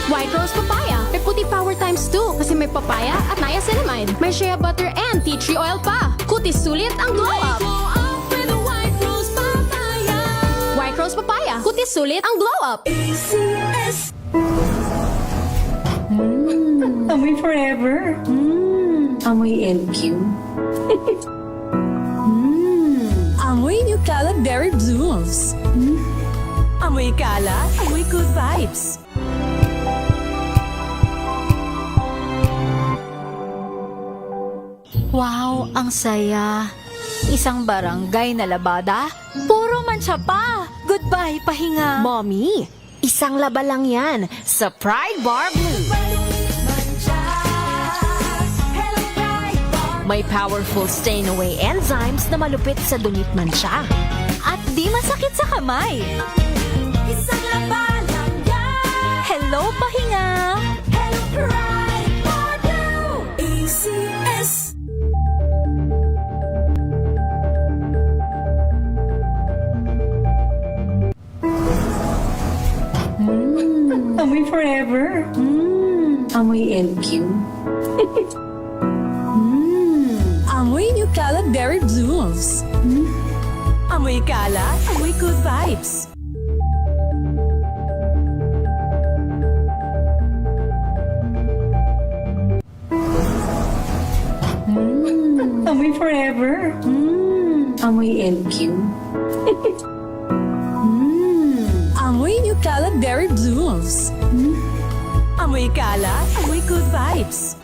White Rose Papaya. May puti power times 2 kasi may papaya at niacinamide. May shea butter and tea tree oil pa. Kutis sulit ang glow up. White Rose Papaya. Kutis sulit ang glow up. ACS. Amoy forever. Amoy LQ. Amoy New Cala Berry Blooms. Amoy Cala, amoy good vibes. Wow, ang saya. Isang barangay na labada, puro mancha pa. Goodbye, pahinga. Mommy, isang laba lang yan sa Pride Bar Blue. May powerful stain-away enzymes na malupit sa dunit mancha. At di masakit sa kamay. Isang laban lang yan. Hello, pahinga. Hello, Pride Bar Blue. ACS. Amoy forever. Amoy LQ. Amoy New Cala Berry Blooms. Amoy Cala, amoy good vibes. Amoy forever. Amoy LQ. Amoy New Cala Berry Blooms. Amoy Cala, amoy good vibes.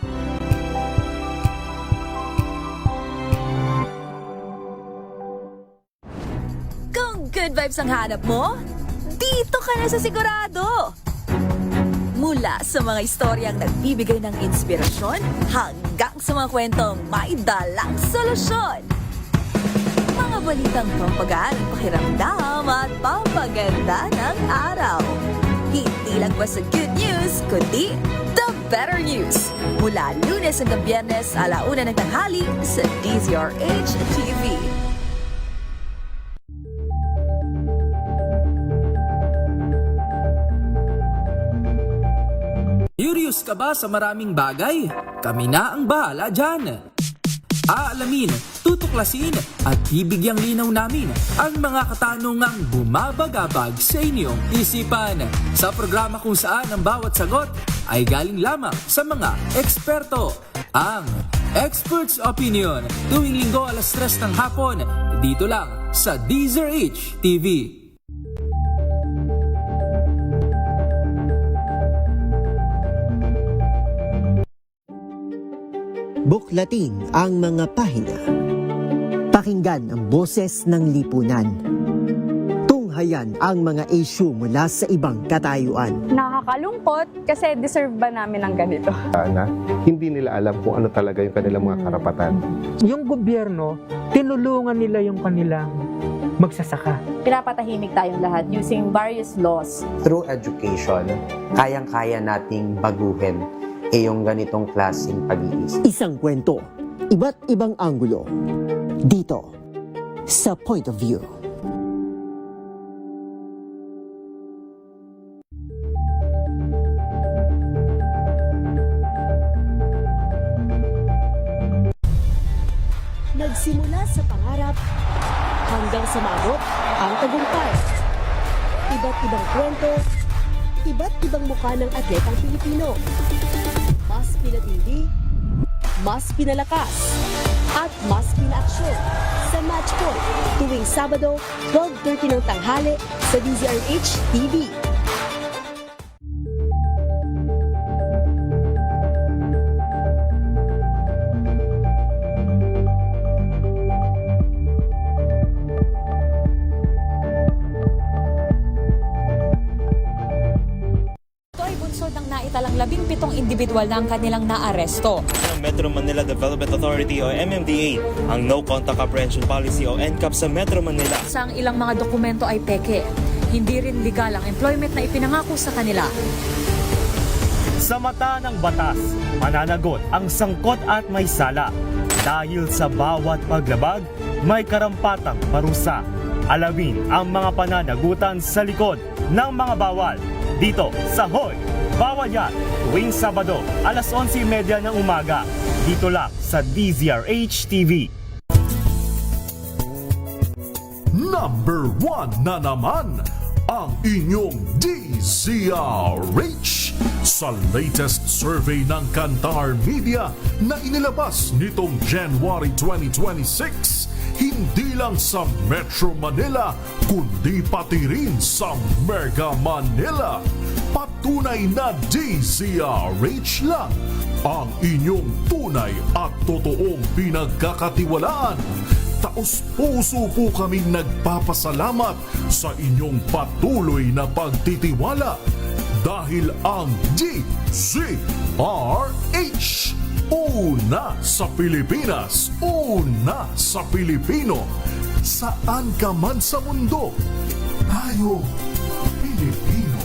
Kung good vibes ang hanap mo, dito ka na sa sigurado. Mula sa mga istoryang nagbibigay ng inspirasyon hanggang sa mga kwentong may dalang solusyon. Mga balitang pampagaan ang pakiramdam at pampaganda ng araw. Hindi lang ba sa good news, kundi the better news. Mula Lunes hanggang Biyernes, 1:00 ng tanghali sa DZRH TV. Curious ka ba sa maraming bagay? Kami na ang bahala dyan. Aalamin, tutuklasin at bibigyang linaw namin ang mga katanungang bumabagabag sa inyong isipan. Sa programa kung saan ang bawat sagot ay galing lamang sa mga eksperto. Ang Expert's Opinion, tuwing linggo 3:00 ng hapon, dito lang sa DZRH TV. Buklatin ang mga pahina. Pakinggan ang boses ng lipunan. Tunghayan ang mga issue mula sa ibang katayuan. Nakakalungkot kasi deserve ba namin ng ganito? Na hindi nila alam kung ano talaga yung kanilang mga karapatan. Yung gobyerno, tinulungan nila yung kanilang magsasaka. Pinapatahimik tayong lahat using various laws. Through education, kayang-kaya nating baguhin yung ganitong klaseng pag-iisip. Isang kwento, iba't ibang anggulo. Dito, sa Point of View. Nagsimula sa pangarap hanggang sa maabot ang tagumpay. Iba't ibang kwento, iba't ibang mukha ng atletang Pilipino. Mas pinatindi, mas pinalakas, at mas pinaaksyon sa Match Point tuwing Sabado, 12:30 ng tanghali sa DZRH TV. Naitalang 17 individual na ang kanilang naaresto. Ng Metro Manila Development Authority o MMDA ang No Contact Apprehension Policy o NCAP sa Metro Manila. Sa ang ilang mga dokumento ay peke. Hindi rin legal ang employment na ipinangako sa kanila. Sa mata ng batas, mananagot ang sangkot at may sala. Dahil sa bawat paglabag, may karampatang parusa. Alamin ang mga pananagutan sa likod ng mga bawal dito sa Hoy Bawal Yan, tuwing Sabado, alas 11:30 ng umaga. Dito lang sa DZRH TV. Number 1 na naman ang inyong DZRH sa latest survey ng Kantar Media na inilabas nitong January 2026. Hindi lang sa Metro Manila, kundi pati rin sa Mega Manila. Patunay na DZRH lang ang inyong tunay at totoong pinagkakatiwalaan. Taos-puso po kaming nagpapasalamat sa inyong patuloy na pagtitiwala dahil ang DZRH una sa Pilipinas, una sa Pilipino. Saan ka man sa mundo, tayo Pilipino.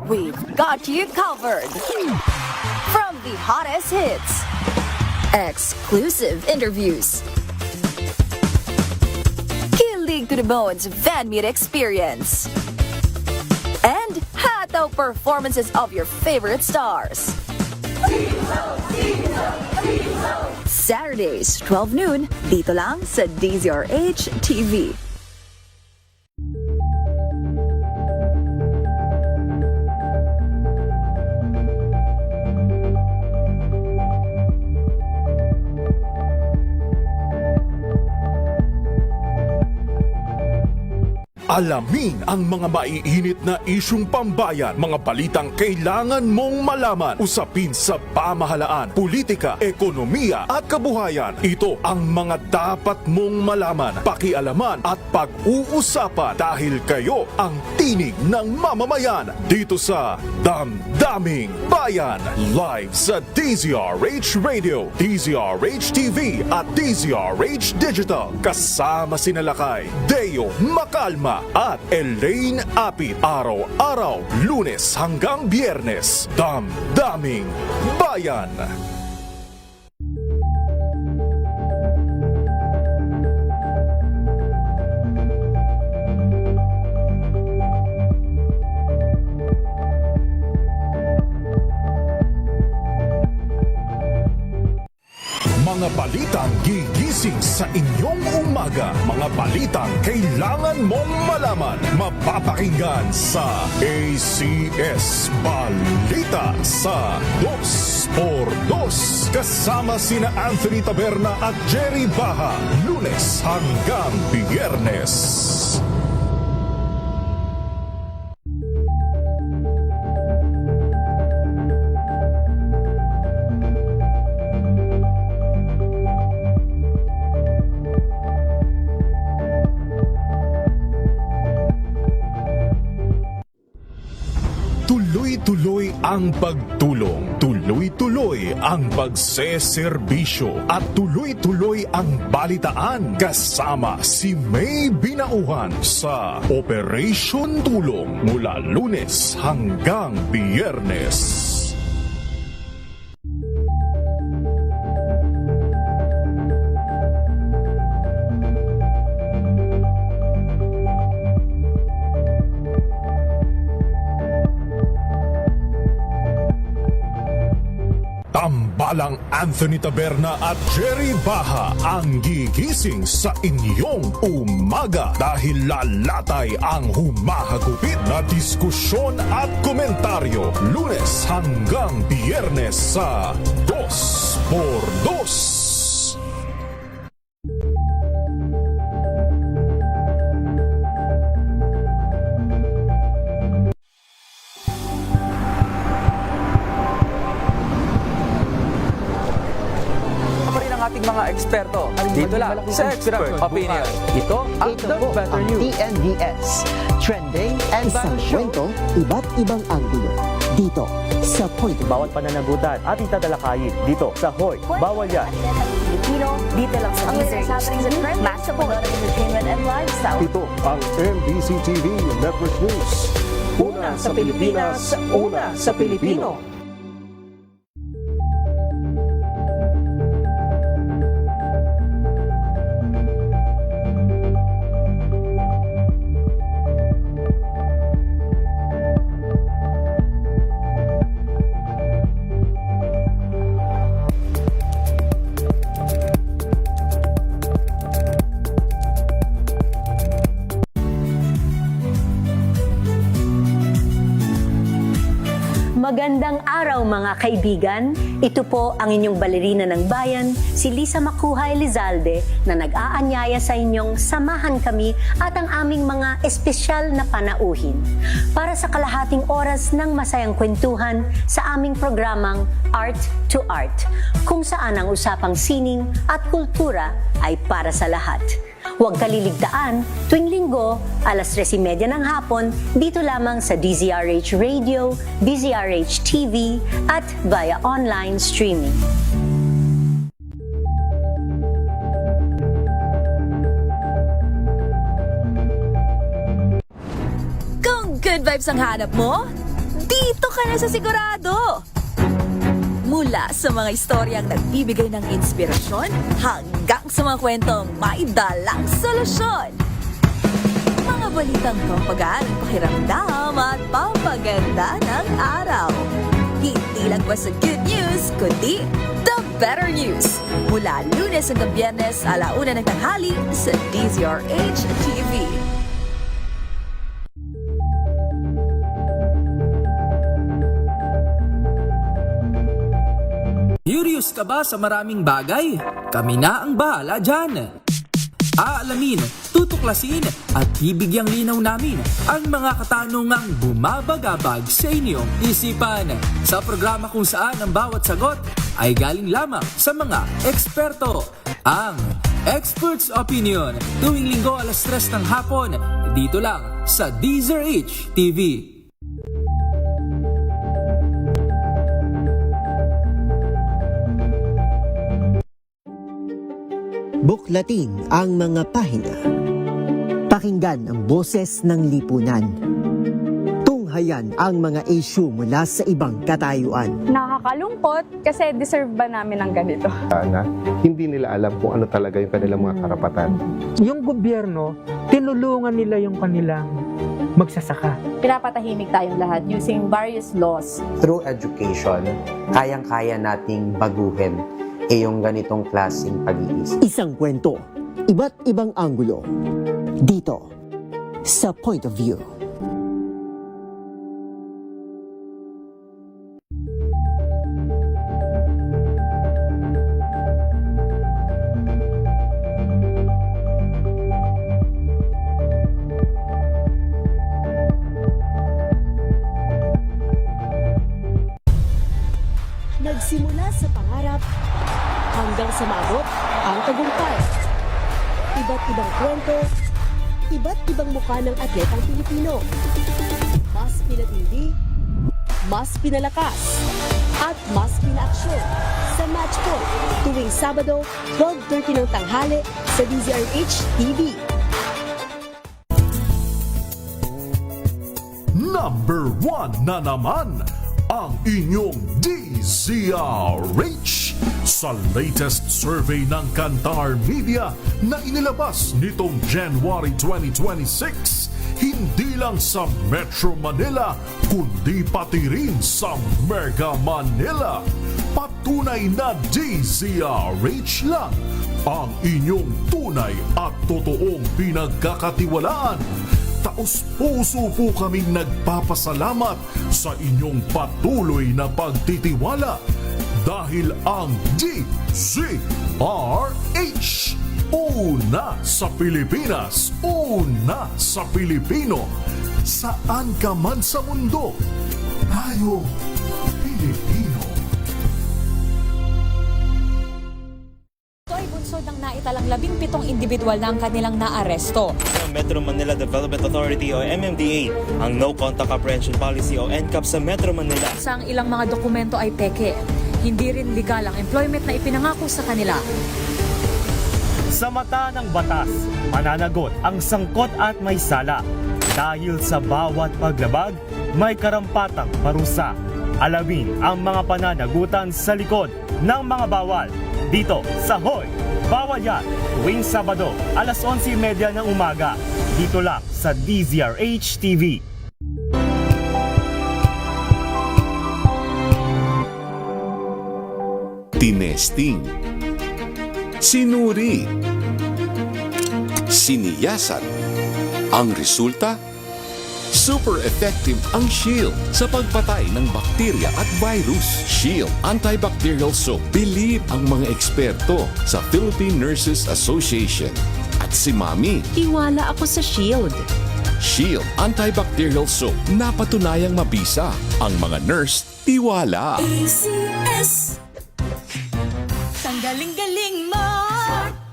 We've got you covered. From the hottest hits, exclusive interviews, kilig to the bones fan meet experience, and hataw performances of your favorite stars. Saturdays, 12 noon, dito lang sa DZRH TV. Alamin ang mga maiinit na isyung pambayan, mga balitang kailangan mong malaman, usapin sa pamahalaan, politika, ekonomiya at kabuhayan. Ito ang mga dapat mong malaman, pakialaman at pag-uusapan dahil kayo ang tinig ng mamamayan dito sa Damdaming Bayan. Live sa DZRH Radio, DZRH TV at DZRH Digital. Kasama sina Lakay, Deo Macalma at Elaine Apit. Araw-araw, Lunes hanggang Biyernes. Damdaming Bayan. Mga balitang gigising sa inyong umaga. Mga balitang kailangan mong malaman. Mapapakinggan sa ACS Balita sa 2x2. Kasama sina Anthony Taberna at Jerry Baha. Lunes hanggang Biyernes. Tuloy-tuloy ang pagtulong, tuloy-tuloy ang pagseserbisyo at tuloy-tuloy ang balitaan kasama si May Binauhan sa Operation Tulong mula Lunes hanggang Biyernes. Tambalang Anthony Taberna at Jerry Baha ang gigising sa inyong umaga dahil lalatay ang humahagupit na diskusyon at komentaryo Lunes hanggang Biyernes sa 2x2. ating mga eksperto. Dito lang sa Expert Opinion. Ito ang The Better News. TNDS. Trending and isang kwento, iba't ibang anggulo. Dito sa Point. Bawat pananagutan ating tatalakayin dito sa Hoy, Bawal Yan. Filipino, dito lang sa DZRH. Massive entertainment and lifestyle. Ito ang MBC TV Network News. Una sa Pilipinas, una sa Pilipino. Magandang araw mga kaibigan. Ito po ang inyong balerina ng bayan, si Lisa Macuha Elizalde, na nag-aanyaya sa inyong samahan kami at ang aming mga espesyal na panauhin para sa kalahating oras ng masayang kwentuhan sa aming programang Art to Art, kung saan ang usapang sining at kultura ay para sa lahat. Huwag kaliligtaan, tuwing linggo, alas 3:30 ng hapon, dito lamang sa DZRH Radio, DZRH TV, at via online streaming. Kung good vibes ang hanap mo, dito ka na sa sigurado! Mula sa mga istoryang nagbibigay ng inspirasyon hanggang sa mga kwentong may dalang solusyon. Mga balitang pampagaan, pakiramdam at pampaganda ng araw. Hindi lang basta good news, kundi the better news. Mula Lunes hanggang Biyernes, 1:00 ng tanghali sa DZRH TV. Curious ka ba sa maraming bagay? Kami na ang bahala dyan. Aalamin, tutuklasin at bibigyang linaw namin ang mga katanungang bumabagabag sa inyong isipan. Sa programa kung saan ang bawat sagot ay galing lamang sa mga eksperto. Ang Expert's Opinion, tuwing linggo alas 3 ng hapon, dito lang sa DZRH TV. Buklatin ang mga pahina. Pakinggan ang boses ng lipunan. Tunghayan ang mga issue mula sa ibang katayuan. Nakakalungkot kasi deserve ba namin ng ganito? Na hindi nila alam kung ano talaga yung kanilang mga karapatan. Yung gobyerno, tinulungan nila yung kanilang magsasaka. Pinapatahimik tayong lahat using various laws. Through education, kayang-kaya nating baguhin yung ganitong klaseng pag-iisip. Isang kwento, iba't ibang anggulo. Dito, sa Point of View. Nagsimula sa pangarap hanggang sa maabot ang tagumpay. Iba't ibang kwento, iba't ibang mukha ng atletang Pilipino. Mas pinatindi, mas pinalakas, at mas pinaaksyon sa Match Point tuwing Sabado, 12:30 ng tanghali sa DZRH TV. Number 1 na naman ang inyong DZRH sa latest survey ng Kantar Media na inilabas nitong January 2026. Hindi lang sa Metro Manila, kundi pati rin sa Mega Manila. Patunay na DZRH lang ang inyong tunay at totoong pinagkakatiwalaan. Taos-puso po kaming nagpapasalamat sa inyong patuloy na pagtitiwala dahil ang DZRH, una sa Pilipinas, una sa Pilipino. Saan ka man sa mundo, tayo Pilipino. Ito ay bunsod ng naitalang 17 individual na ang kanilang naaresto. Metro Manila Development Authority o MMDA ang No Contact Apprehension Policy o NCAP sa Metro Manila. Sa ang ilang mga dokumento ay peke. Hindi rin legal ang employment na ipinangako sa kanila. Sa mata ng batas, mananagot ang sangkot at may sala. Dahil sa bawat paglabag, may karampatang parusa. Alamin ang mga pananagutan sa likod ng mga bawal. Dito sa Hoy! Bawal Yan! Tuwing Sabado, alas 11:30 ng umaga. Dito lang sa DZRH TV. Tinesting, sinuri, siniyasan. Ang resulta, Super effective ang Shield sa pagpatay ng bakterya at virus. Shield Antibacterial Soap. Believe ang mga eksperto sa Philippine Nurses Association. At si Mami. Tiwala ako sa Shield. Shield Antibacterial Soap. Napatunayang mabisa. Ang mga nurse, tiwala. ACS. Tanggaling-galing mo.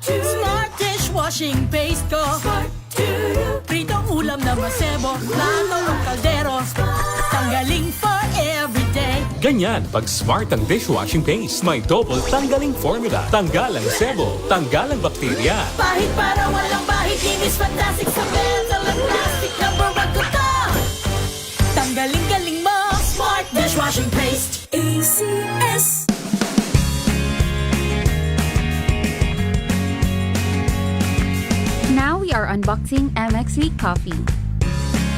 Smart dishwashing paste ko. Pritong ulam na masebo. Plato o kaldero. Tanggaling for everyday. Ganyan pag smart ang dishwashing paste. May double tanggaling formula. Tanggal ang sebo, tanggal ang bakterya. Pahit para walang bahid. Linis fantastic sa metal at plastic. Number 1 ko to. Tanggaling-galing mo. Smart dishwashing paste. ACS. Now we are unboxing MX Sweet Coffee.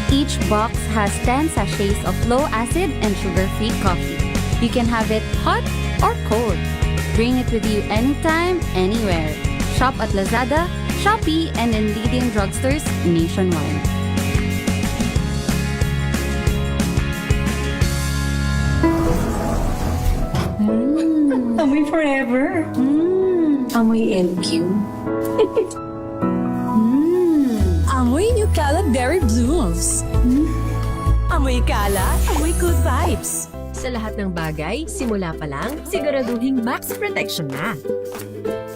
Each box has 10 sachets of low-acid and sugar-free coffee. You can have it hot or cold. Bring it with you anytime, anywhere. Shop at Lazada, Shopee, and in leading drugstores nationwide. Amoy forever. Amoy LQ. Amoy New Calad Berry Blooms. Amoy kala, amoy good vibes. Sa lahat ng bagay, simula pa lang, siguraduhing max protection na.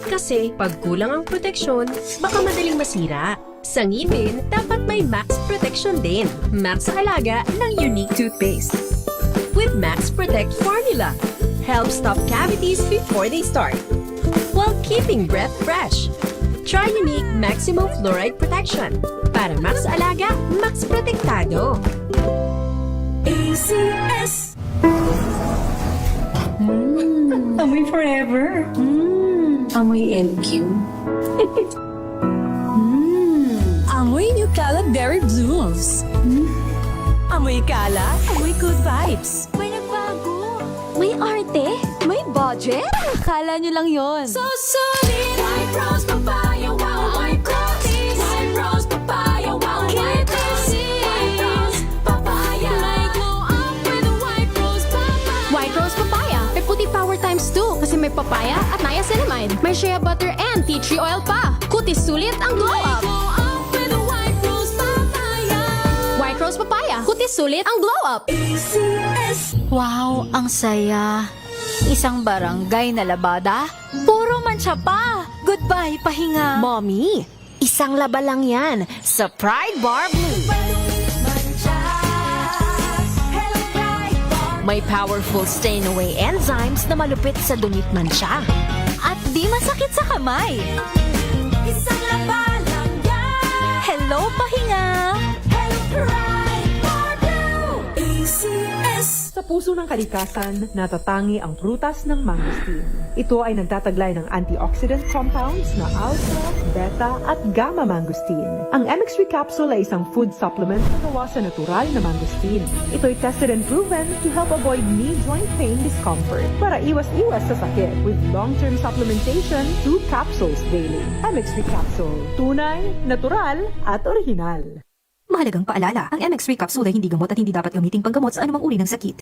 Kasi pag kulang ang proteksyon, baka madaling masira. Sa ngipin, dapat may max protection din. Max sa alaga ng unique toothpaste. With Max Protect Formula, help stop cavities before they start, while keeping breath fresh. Try unique maximum fluoride protection. Para max alaga, max protektado. ACS. Amoy forever. Amoy LQ. Amoy New Calad Berry Blooms. Amoy kala, amoy good vibes. May nagbago. May arte. May budget. Akala nyo lang yon. So solid. White rose papaya, wow, white rose. White rose papaya, wow, white rose. White rose papaya. May glow up with a white rose papaya. White rose papaya. May puti power times 2 kasi may papaya at niacinamide. May shea butter and tea tree oil pa. Kutis sulit ang glow up. Glow up with a white rose papaya. White rose papaya. Kutis sulit ang glow up. ACS. Wow, ang saya. Isang barangay na labada, puro mancha pa. Goodbye, pahinga. Mommy, isang laba lang yan sa Pride Bar Blue. May powerful stain-away enzymes na malupit sa dumit mancha. At di masakit sa kamay. Isang laba lang yan. Hello, pahinga. Hello, Pride Bar Blue. ACS. Sa puso ng kalikasan, natatangi ang prutas ng mangosteen. Ito ay nagtataglay ng antioxidant compounds na alpha, beta at gamma mangosteen. Ang MX3 capsule ay isang food supplement na gawa sa natural na mangosteen. Ito ay tested and proven to help avoid knee joint pain discomfort para iwas-iwas sa sakit with long-term supplementation 2 capsules daily. MX3 capsule. Tunay, natural at original. Mahalagang paalala, ang MX3 capsule ay hindi gamot at hindi dapat gamiting panggamot sa anumang uri ng sakit.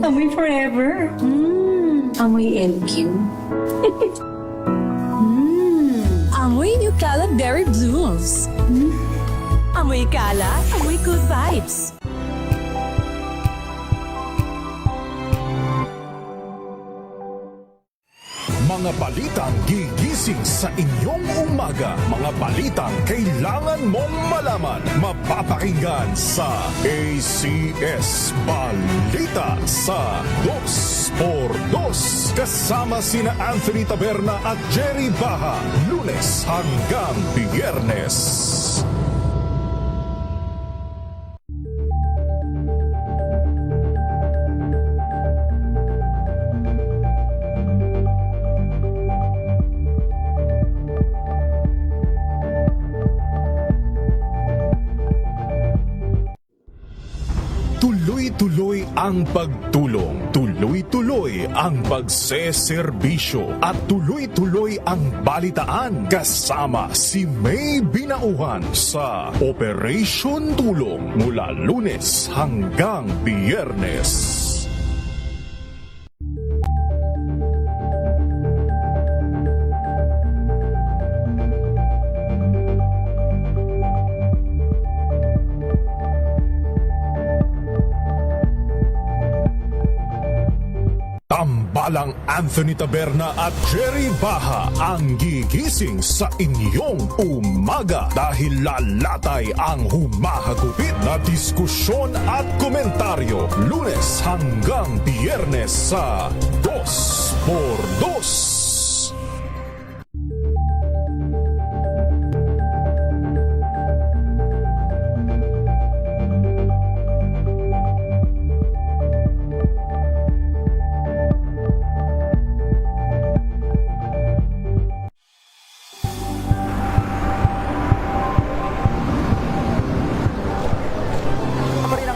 Amoy forever. Amoy LQ. Amoy New Calad Berry Blooms. Amoy kala, amoy good vibes. Mga balitang gigising sa inyong umaga. Mga balitang kailangan mong malaman. Mapapakinggan sa ACS Balita sa 2x2. Kasama sina Anthony Taberna at Jerry Baha. Lunes hanggang Biyernes. Tuloy-tuloy ang pagtulong, tuloy-tuloy ang pagseserbisyo at tuloy-tuloy ang balitaan kasama si May Binauhan sa Operation Tulong mula Lunes hanggang Biyernes. Tambalang Anthony Taberna at Jerry Baha ang gigising sa inyong umaga dahil lalatay ang humahagupit na diskusyon at komentaryo Lunes hanggang Biyernes sa 2x2.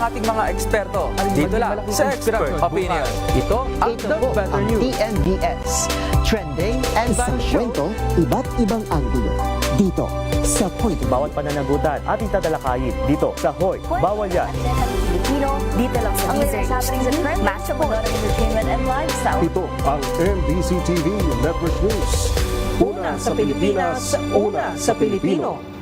Ating mga eksperto. Dito lang sa Expert Opinion. Ito ang The Better News. TNBS. Trending and sa kwento, iba't ibang anggulo. Dito sa Point. Bawat pananagutan ating tatalakayin dito sa Hoy. Bawal yan. Filipino, dito lang sa Deezer HTV, Master Balota Entertainment and Lifestyle. Ito ang MBC TV Network News. Una sa Pilipinas, una sa Pilipino.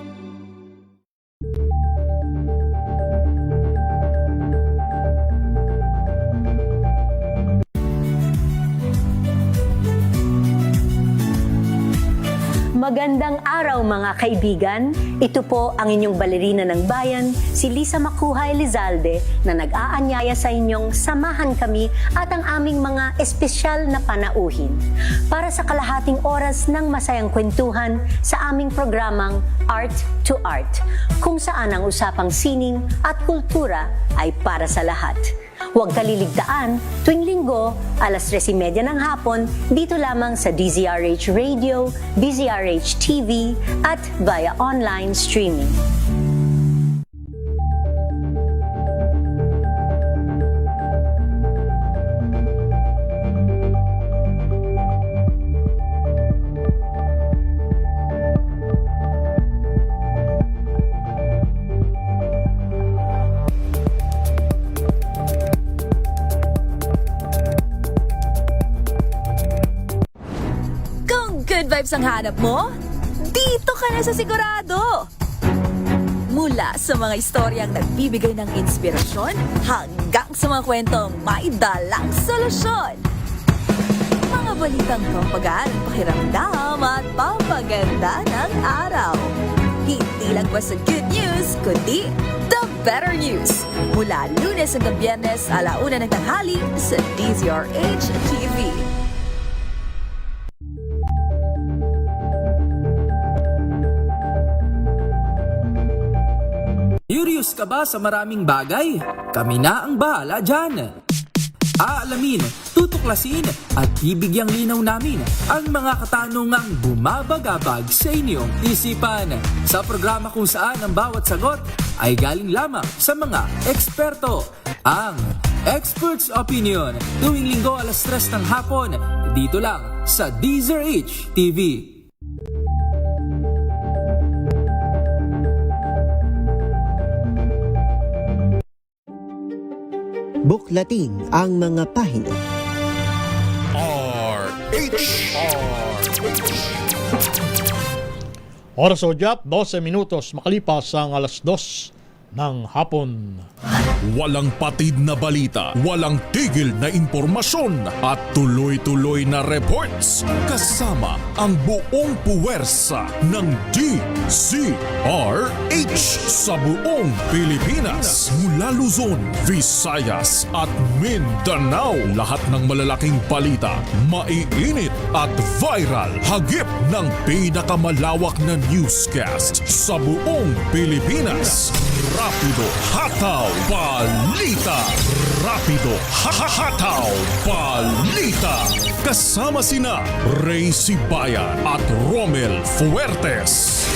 Magandang araw mga kaibigan. Ito po ang inyong balerina ng bayan, si Lisa Macuja Elizalde, na nag-aanyaya sa inyong samahan kami at ang aming mga espesyal na panauhin para sa kalahating oras ng masayang kwentuhan sa aming programang Art to Art, kung saan ang usapang sining at kultura ay para sa lahat. Huwag kaliligtaan, tuwing linggo, alas 3:30 ng hapon, dito lamang sa DZRH Radio, DZRH TV, at via online streaming. Good vibes ang hanap mo? Dito ka na sa sigurado! Mula sa mga istoryang nagbibigay ng inspirasyon hanggang sa mga kwentong may dalang solusyon. Mga balitang pampagaan, pakiramdam at pampaganda ng araw. Hindi lang basta good news, kundi the better news. Mula Lunes hanggang Biyernes, 1:00 ng tanghali sa DZRH TV. Curious ka ba sa maraming bagay? Kami na ang bahala dyan. Aalamin, tutuklasin at bibigyang linaw namin ang mga katanungang bumabagabag sa inyong isipan. Sa programa kung saan ang bawat sagot ay galing lamang sa mga eksperto. Ang Expert's Opinion, tuwing linggo alas 3 ng hapon, dito lang sa DZRH TV. Buklatin ang mga pahina. Oras o Jap, 12 minutos makalipas ang alas 2 ng hapon. Walang patid na balita, walang tigil na impormasyon at tuloy-tuloy na reports kasama ang buong puwersa ng DZRH sa buong Pilipinas. Mula Luzon, Visayas at Mindanao, lahat ng malalaking balita, maiinit at viral. Hagip ng pinakamalawak na newscast sa buong Pilipinas. Rapido Hataw Balita. Rapido Hataw Balita. Kasama sina Ray Sibayan at Romel Fuertes.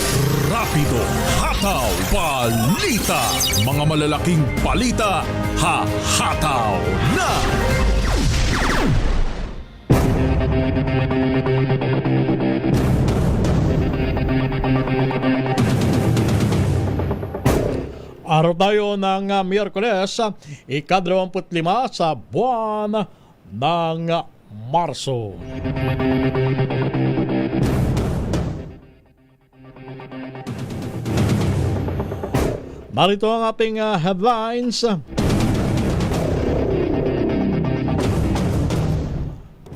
Rapido Hataw Balita. Mga malalaking balita, hahataw na! Araw tayo ng Miyerkules, ika-25 sa buwan ng Marso. Narito ang ating headlines.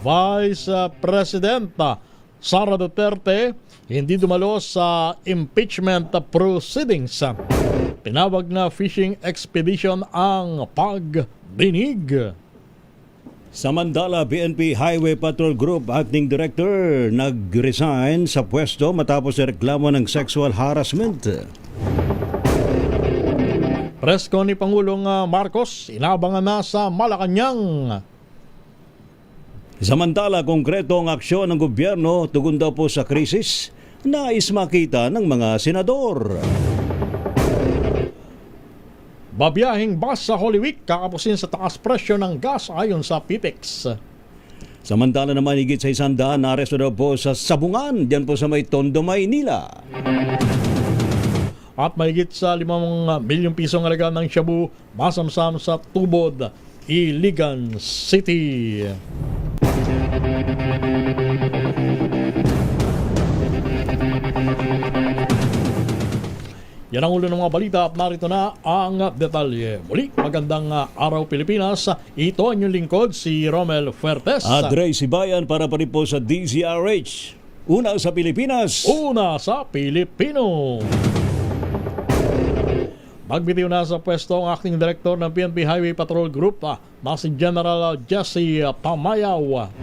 Vice President Sara Duterte hindi dumalo sa impeachment proceedings. Tinawag na fishing expedition ang pagdinig. Samantala, PNP Highway Patrol Group Acting Director nag-resign sa pwesto matapos reklamo ng sexual harassment. Presko ni Pangulong Marcos, inabangan na sa Malacanang. Samantala, konkretong aksyon ng gobyerno tugon daw po sa krisis, nais makita ng mga senador. Babiyahing bus sa Holy Week, kakapusin sa taas presyo ng gas ayon sa PITEX. Samantala naman, higit sa 100 na aresto daw po sa Sabungan, diyan po sa may Tondo, Maynila. At mahigit sa 5 milyong pisong halaga ng shabu masamsam sa Tubod, Iligan City. Yan ang ulo ng mga balita at narito na ang detalye. Muli, magandang araw Pilipinas. Ito ang inyong lingkod, si Romel Fuertes. At Ray Sibayan para pa rin po sa DZRH. Una sa Pilipinas. Una sa Pilipino. Magbitiw na sa pwesto ang acting director ng PNP Highway Patrol Group na si General Jesse Tamayaw.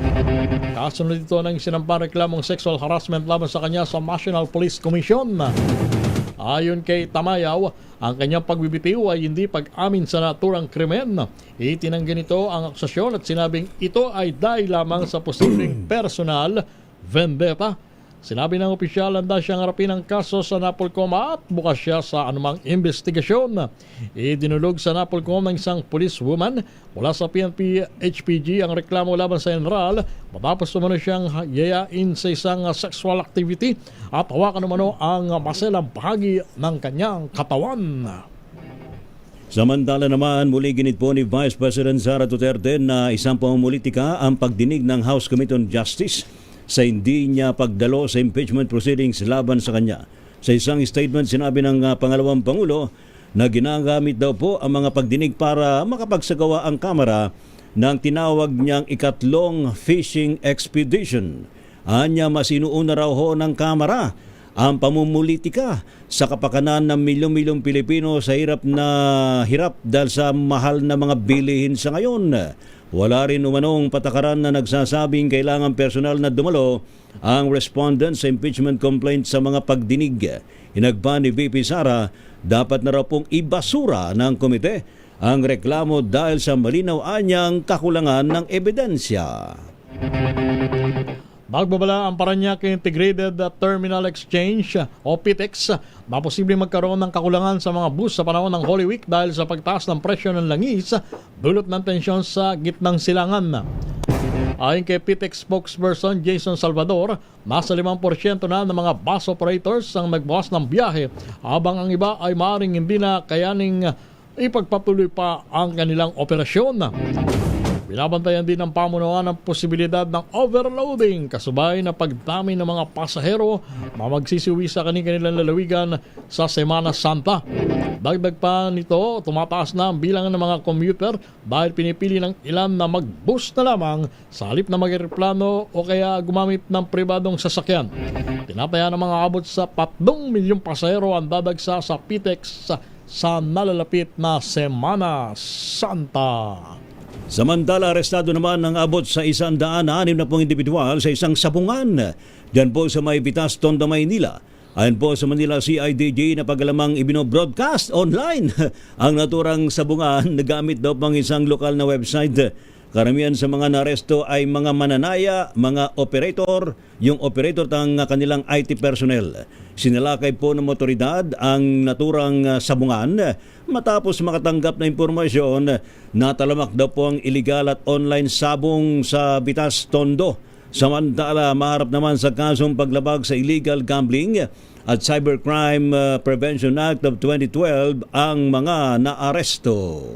Kasunod ito ng sinampang reklamong sexual harassment laban sa kanya sa National Police Commission. Ayon kay Tamayaw, ang kanyang pagbibitiw ay hindi pag-amin sa naturang krimen. Itinanggi nito ang akusasyon at sinabing ito ay dahil lamang sa posibleng personal vendetta. Sinabi ng opisyal handa siyang harapin ang kaso sa Napolcom at bukas siya sa anumang investigasyon. Idinulog sa Napolcom ng isang policewoman mula sa PNP HPG ang reklamo laban sa general matapos umano siyang yayain sa isang sexual activity at hawakan umano ang maselang bahagi ng kanyang katawan. Samantala naman, muli ginit po ni Vice President Sara Duterte na isang pamumulitika ang pagdinig ng House Committee on Justice sa hindi niya pagdalo sa impeachment proceedings laban sa kanya. Sa isang statement, sinabi ng pangalawang Pangulo na ginagamit daw po ang mga pagdinig para makapagsagawa ang Kamara ng tinawag niyang ikatlong fishing expedition. Anya masinuuna raw ho ng Kamara ang pamumulitika sa kapakanan ng milyong-milyong Pilipino sa hirap dahil sa mahal na mga bilihin sa ngayon. Wala rin umanong patakaran na nagsasabing kailangan personal na dumalo ang respondent sa impeachment complaint sa mga pagdinig. Hinagpa ni VP Sara, dapat na raw pong ibasura ng komite ang reklamo dahil sa malinaw anyang kakulangan ng ebidensya. Magbabala ang Parañaque Integrated Terminal Exchange o PITEX na posibleng magkaroon ng kakulangan sa mga bus sa panahon ng Holy Week dahil sa pagtaas ng presyo ng langis dulot ng tensyon sa gitnang silangan. Ayon kay PITEX spokesperson Jason Salvador, nasa 5% na ng mga bus operators ang nagbawas ng biyahe habang ang iba ay maaaring hindi na kayaning ipagpatuloy pa ang kanilang operasyon. Binabantayan din ng pamunuan ang posibilidad ng overloading kasabay na pagdami ng mga pasahero na magsisiuwi sa kanilang lalawigan sa Semana Santa. Dagdag pa nito, tumataas na ang bilangan ng mga commuter dahil pinipili ng ilan na mag-bus na lamang sa halip na mag-aeroplano o kaya gumamit ng pribadong sasakyan. Tinataya ng mga abot sa 3 milyong pasahero ang dadagsa sa PITEX sa nalalapit na Semana Santa. Samantala, arestado naman ang abot sa 160 individual sa isang sabungan. Diyan po sa may Bitas, Tondo, Maynila. Ayon po sa Manila CIDG na pagalamang ibino-broadcast online ang naturang sabungan na gamit daw pang isang lokal na website. Karamihan sa mga naresto ay mga mananaya, mga operator, yung operator ng kanilang IT personnel. Sinalakay po ng otoridad ang naturang sabungan matapos makatanggap na impormasyon na talamak daw po ang illegal at online sabong sa Bitas, Tondo. Samantala, maharap naman sa kasong paglabag sa illegal gambling at Cybercrime Prevention Act of 2012 ang mga naaresto.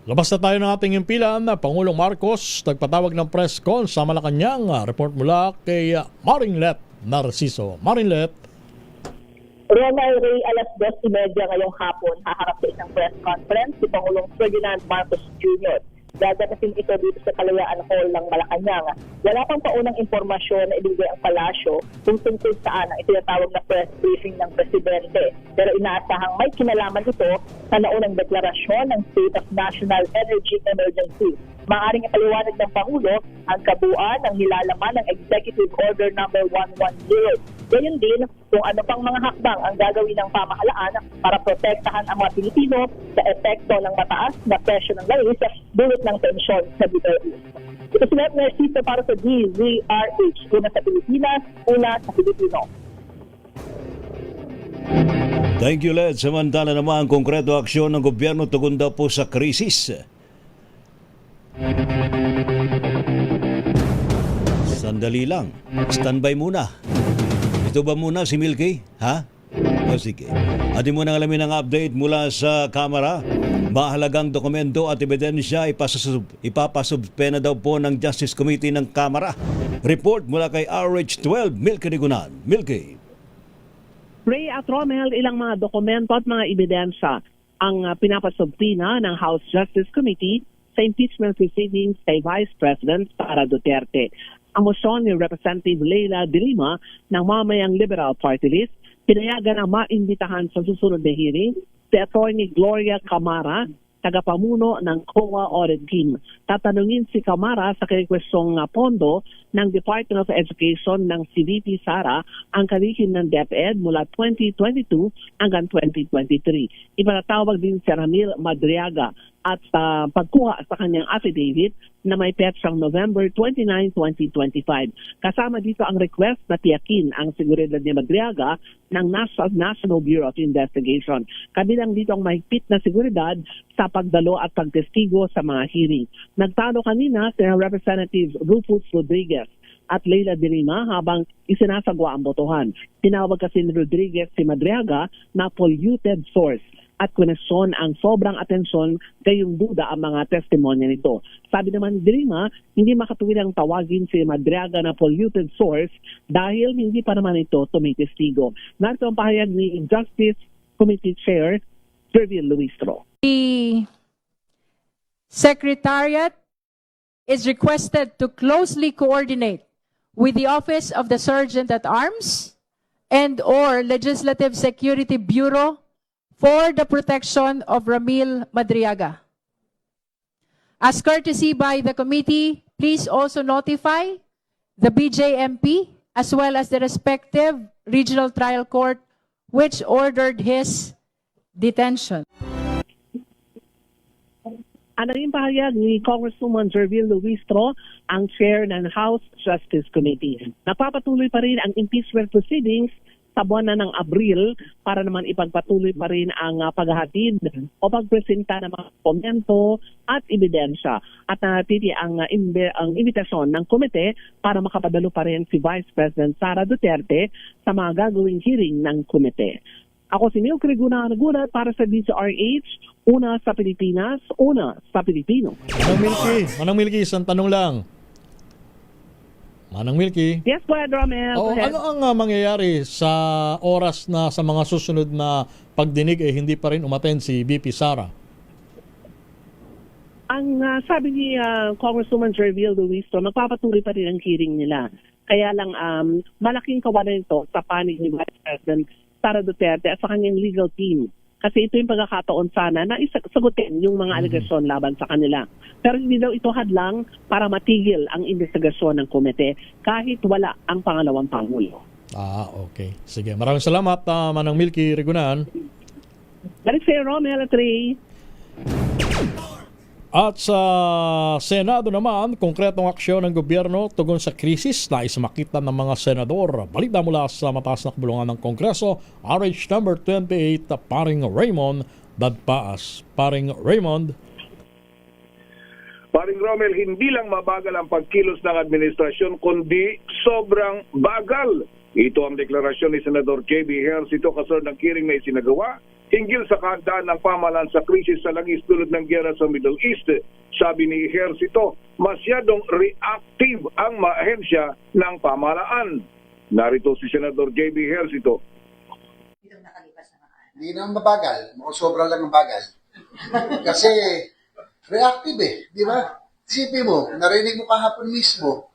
Labas na tayo ng ating impilan. Pangulong Marcos nagpatawag ng press con sa Malacanang. Report mula kay Marinlet Narciso. Marinlet. Ronald Ray, alas 2:30 ngayong hapon, haharap sa isang press conference si Pangulong Ferdinand Marcos Jr. Gaganasin ito dito sa Kalayaan Hall ng Malacanang. Wala pang paunang impormasyon na ibigay ang palasyo kung tungkol saan ang itinatawag na press briefing ng Presidente. Pero inaasahang may kinalaman ito sa naunang deklarasyon ng State of National Energy Emergency. Maaaring ipaliwanag ng Pangulo ang kabuuan ng nilalaman ng Executive Order No. 110. Gayon din kung ano pang mga hakbang ang gagawin ng pamahalaan para protektahan ang mga Pilipino sa epekto ng mataas na presyo ng langis dulot ng tensyon sa Middle East. Ito si Net Narciso para sa DZRH. Una sa Pilipinas, una sa Pilipino. Thank you, Led. Samantala naman ang konkreto aksyon ng gobyerno tugon daw po sa krisis. Sandali lang. Standby muna. Ito ba muna si Milky? Ha? O sige. Atin mo nang alamin ang update mula sa Kamara. Mahalagang dokumento at ebidensya ipapasuspena daw po ng Justice Committee ng Kamara. Report mula kay RH12, Milky Nigunan. Milky. Ray at Romel, ilang mga dokumento at mga ebidensya ang pinapasubpina ng House Justice Committee sa impeachment proceedings kay Vice President Sara Duterte. Ang motion ni Representative Leila de Lima ng mamayang Liberal Party List pinayagan na maimbitahan sa susunod na hearing si Attorney Gloria Camara, tagapamuno ng COA Audit Team. Tatanungin si Camara sa kirekwestong pondo ng Department of Education ng CVP Sara ang kalihim ng DepEd mula 2022 hanggang 2023. Ipatatawag din si Ramil Madriaga at pagkuha sa kanyang affidavit na may petsang November 29, 2025. Kasama dito ang request na tiyakin ang seguridad ni Madriaga ng National Bureau of Investigation. Kabilang dito ang mahigpit na seguridad sa pagdalo at pagtestigo sa mga hearing. Nagtalo kanina si Representative Rufus Rodriguez at Leila de Lima habang isinasagwa ang botohan. Tinawag kasi ni Rodriguez si Madriaga na polluted source at koneksyon ang sobrang atensyon gayong duda ang mga testimonya nito. Sabi naman ni de Lima, hindi makatuwilang tawagin si Madriaga na polluted source dahil hindi pa naman ito tumitestigo. Narito ang pahayag ni Justice Committee Chair Jervil Luistro. The Secretariat is requested to closely coordinate with the Office of the Sergeant at Arms and or Legislative Security Bureau for the protection of Ramil Madriaga. As courtesy by the committee, please also notify the BJMP as well as the respective regional trial court which ordered his detention. Ang naging pahayag ni Congresswoman Jervil Luistro, ang chair ng House Justice Committee. Napapatuloy pa rin ang impeachment proceedings sa buwan na ng Abril para naman ipagpatuloy pa rin ang paghahatid o pagpresenta ng mga komento at ebidensya. At natiti ang imbitasyon ng komite para makapadalo pa rin si Vice President Sara Duterte sa mga gagawing hearing ng komite. Ako si Milky Nigunan para sa DZRH, una sa Pilipinas, una sa Pilipino. Manang Milky, isang tanong lang. Manang Milky. Yes, po, Romel. Ano ang mangyayari sa oras na sa mga susunod na pagdinig hindi pa rin umattend si VP Sara? Ang sabi ni Congresswoman Jervil Luistro, magpapatuloy pa rin ang hearing nila. Kaya lang malaking kawalan ito sa panig ni Vice President Sara Duterte at sa kanyang legal team. Kasi ito yung pagkakataon sana na isagutin yung mga alegasyon laban sa kanila. Pero hindi daw ito hadlang para matigil ang investigasyon ng komite kahit wala ang pangalawang pangulo. Okay. Sige, maraming salamat, Manang Milky Rigunan. Balik sa'yo, Romel at Ray. At sa Senado naman, konkretong aksyon ng gobyerno tugon sa krisis na ismakita ng mga senador. Balita mula sa mataas na kabulungan ng Kongreso, RH number 28, Paring Raymond Dadpaas. Paring Raymond. Paring Romel, hindi lang mabagal ang pagkilos ng administrasyon, kundi sobrang bagal. Ito ang deklarasyon ni Senador J.B. Ejercito kasunod ng hearing na isinagawa hinggil sa kahandaan ng pamahalaan sa krisis sa langis dulot ng giyera sa Middle East. Sabi ni Ejercito, masyadong reactive ang mga ahensya ng pamahalaan. Narito si Senador J.B. Ejercito. Hindi naman mabagal, sobrang lang ang bagal. Kasi reactive di ba? Isipin mo, narinig mo kahapon mismo,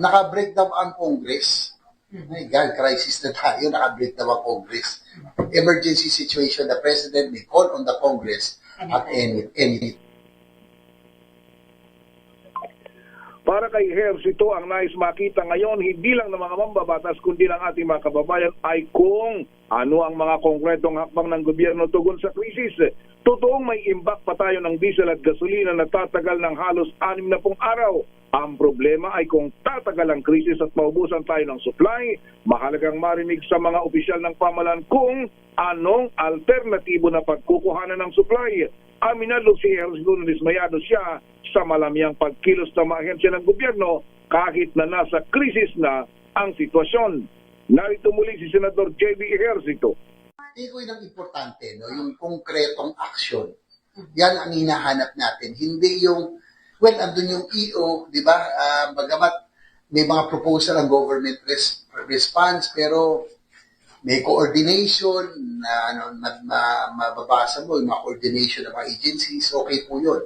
naka-breakdown ang Congress. My God, crisis na tayo, naka-breakdown ang Congress. Emergency situation, the President may call on the Congress at any. Para kay Ejercito, ang nais makita ngayon, hindi lang ng mga mambabatas, kundi ng ating mga kababayan ay kung ano ang mga konkretong hakbang ng gobyerno tugon sa krisis. Totoong may imbak pa tayo ng diesel at gasolina na tatagal ng halos 60 araw. Ang problema ay kung tatagal ang krisis at maubusan tayo ng supply, mahalagang marinig sa mga opisyal ng pamahalaan kung anong alternatibo na pagkukuhanan ng supply. Aminado si Ejercito na dismayado siya sa malamyang pagkilos ng mga ahensya ng gobyerno kahit na nasa krisis na ang sitwasyon. Narito muli si Senador J.B. Ejercito. Iko'y nang importante, yung konkretong action. Yan ang hinahanap natin. Hindi yung, andun yung EO, di ba? Bagamat may mga proposal ang government response, pero may coordination na mababasa mo, yung mga coordination ng mga agencies, okay po yun.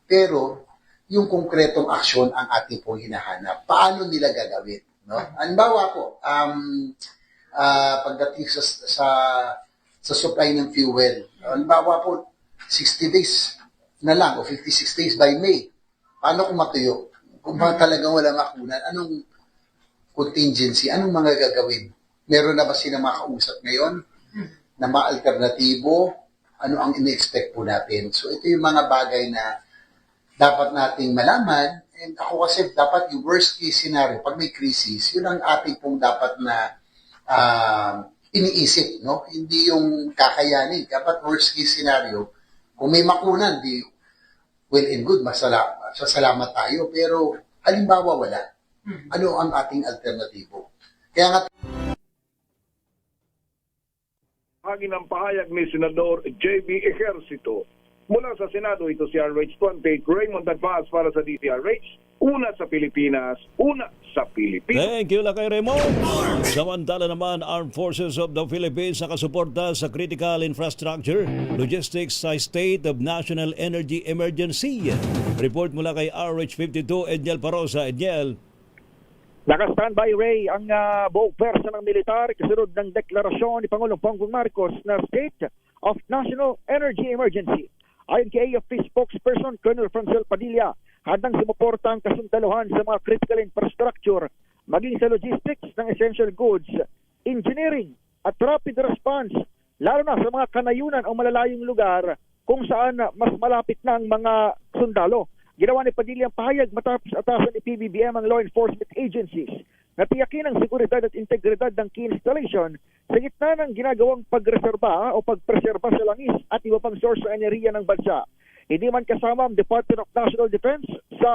Pero yung konkretong aksyon ang ating pong hinahanap. Paano nila gagawin? No? Halimbawa po, pagdating sa supply ng fuel, halimbawa po, 60 days na lang o 56 days by May. Paano kung matuyo? Kung talagang wala makunan, anong contingency? Anong mga gagawin? Meron na ba silang makausap ngayon na mga alternatibo? Ano ang in-expect po natin? So ito yung mga bagay na dapat nating malaman. And ako kasi dapat yung worst case scenario, pag may crisis, yun ang ating pong dapat na iniisip. No? Hindi yung kakayanin. Dapat worst case scenario, kung may makunan, di well and good, masalamat tayo. Pero halimbawa wala. Ano ang ating alternatibo? Kaya nga Hagin ang pahayag ni Senador J.B. Ejercito. Mula sa Senado, ito si RH28 Raymond Dadpaas para sa DZRH. Una sa Pilipinas, una sa Pilipinas. Thank you, Lakay Raymond. Samantala naman, Armed Forces of the Philippines nakasuporta sa critical infrastructure, logistics sa state of national energy emergency. Report mula kay RH52, Edniel Parosa. Edniel. Naka-standby, Ray, ang buong pwersa ng militar kasunod ng deklarasyon ni Pangulong Bongbong Marcos na State of National Energy Emergency. Ayon kay AFP spokesperson Colonel Francel Padilla, handang sumuporta ang kasundaluhan sa mga critical infrastructure, maging sa logistics ng essential goods, engineering at rapid response, lalo na sa mga kanayunan o malalayong lugar kung saan mas malapit na ang mga sundalo. Ginawa ni Padilla ang pahayag matapos atasan ni PBBM ang law enforcement agencies na tiyakin ang seguridad at integridad ng key installation sa gitna ng ginagawang pagreserba o pagpreserba sa langis at iba pang source ng enerhiya ng bansa. Hindi man kasama ang Department of National Defense sa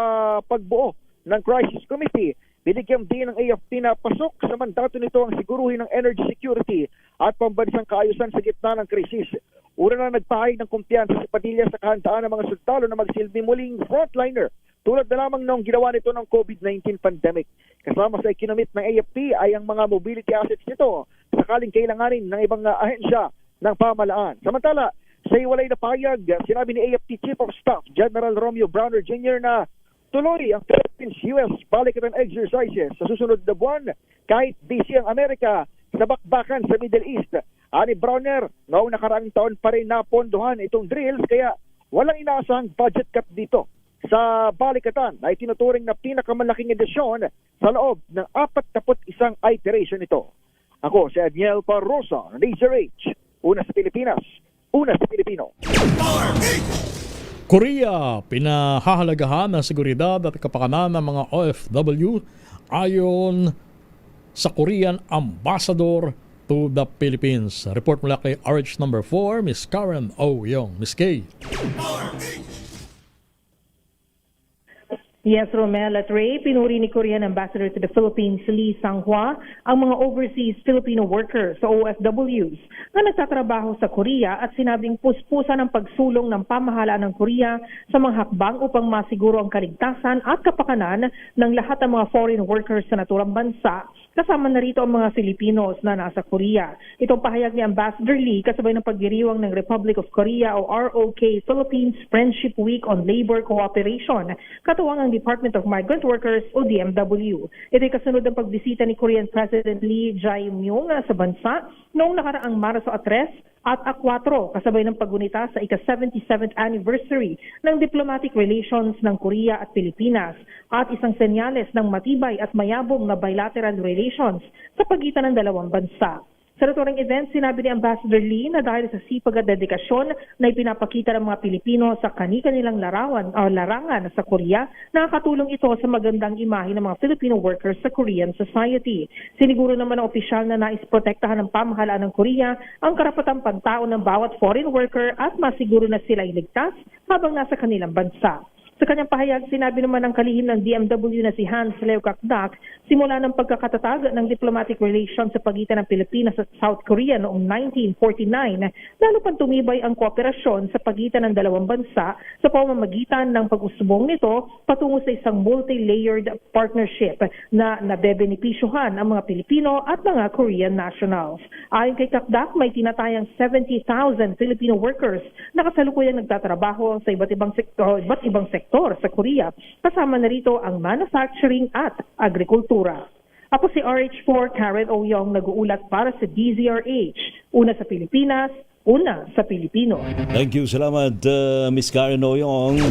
pagbuo ng Crisis Committee. Binigyan din ng AFP na pasok sa mandato nito ang siguruhin ng energy security at pambansang kaayusan sa gitna ng krisis. Una na nagpahayag ng kumpiyansa si Padilla sa kahandaan ng mga sundalo na magsilbi muling frontliner tulad na lamang nung ginawa nito ng COVID-19 pandemic. Kasama sa ikinamit ng AFP ay ang mga mobility assets nito sakaling kailanganin ng ibang ahensya ng pamahalaan. Samantala, sa iwalay na pahayag, sinabi ni AFP Chief of Staff General Romeo Browner Jr. na tuloy ang Philippines-US balikatan exercises sa susunod na buwan kahit busy ang Amerika sa bakbakan sa Middle East. Ani Browner, noong nakaraang taon pa rin napondohan itong drills kaya walang inaasahang budget cut dito. sa balikatan ay tinuturing na pinakamalaking edisyon sa loob ng 41 iteration ito. Ako si Daniel Parrosa, Laser H. Una sa Pilipinas, una sa Pilipino. Korea, pinahahalagahan ng seguridad at kapakanan ng mga OFW ayon sa Korean Ambassador to the Philippines. Report mula kay RH number 4, Miss Karen O. Yong. Miss K. Yes, Romel at Ray, pinuri ni Korean Ambassador to the Philippines, Lee Sang-hwa, ang mga overseas Filipino workers o OFWs na nagtatrabaho sa Korea at sinabing puspusan ang pagsulong ng pamahalaan ng Korea sa mga hakbang upang masiguro ang kaligtasan at kapakanan ng lahat ng mga foreign workers sa naturang bansa. Kasama na rito ang mga Filipinos na nasa Korea. Itong pahayag ni Ambassador Lee kasabay ng pagdiriwang ng Republic of Korea o ROK Philippines Friendship Week on Labor Cooperation, katuwang ang Department of Migrant Workers o DMW. Ito'y kasunod ng pagbisita ni Korean President Lee Jae-myung sa bansa noong nakaraang Marso 3 at 4 kasabay ng paggunita sa ika-77th anniversary ng diplomatic relations ng Korea at Pilipinas at isang senyales ng matibay at mayabong na bilateral relations sa pagitan ng dalawang bansa. Sa naturang event, sinabi ni Ambassador Lee na dahil sa sipag at dedikasyon na ipinapakita ng mga Pilipino sa kani-kanilang larangan sa Korea, nakakatulong ito sa magandang imahe ng mga Filipino workers sa Korean society. Siniguro naman ng opisyal na nais protektahan ng pamahalaan ng Korea ang karapatang pantao ng bawat foreign worker at masiguro na sila iligtas habang nasa kanilang bansa. Sa kanyang pahayag, sinabi naman ng kalihim ng DMW na si Hans Leo Kakdak, simula ng pagkakatatag ng diplomatic relations sa pagitan ng Pilipinas at South Korea noong 1949, lalo pang tumibay ang kooperasyon sa pagitan ng dalawang bansa sa pamamagitan ng pag-usbong nito patungo sa isang multi-layered partnership na nabebenepisyuhan ang mga Pilipino at mga Korean nationals. Ayon kay Kakdak, may tinatayang 70,000 Filipino workers na kasalukuyang nagtatrabaho sa iba't ibang sektor sa Korea, kasama na rito ang manufacturing at agrikultura. Ako si RH4 Karen O. Yong, nag-uulat para sa DZRH. Una sa Pilipinas, una sa Pilipino. Thank you, salamat Miss Karen O. Yong.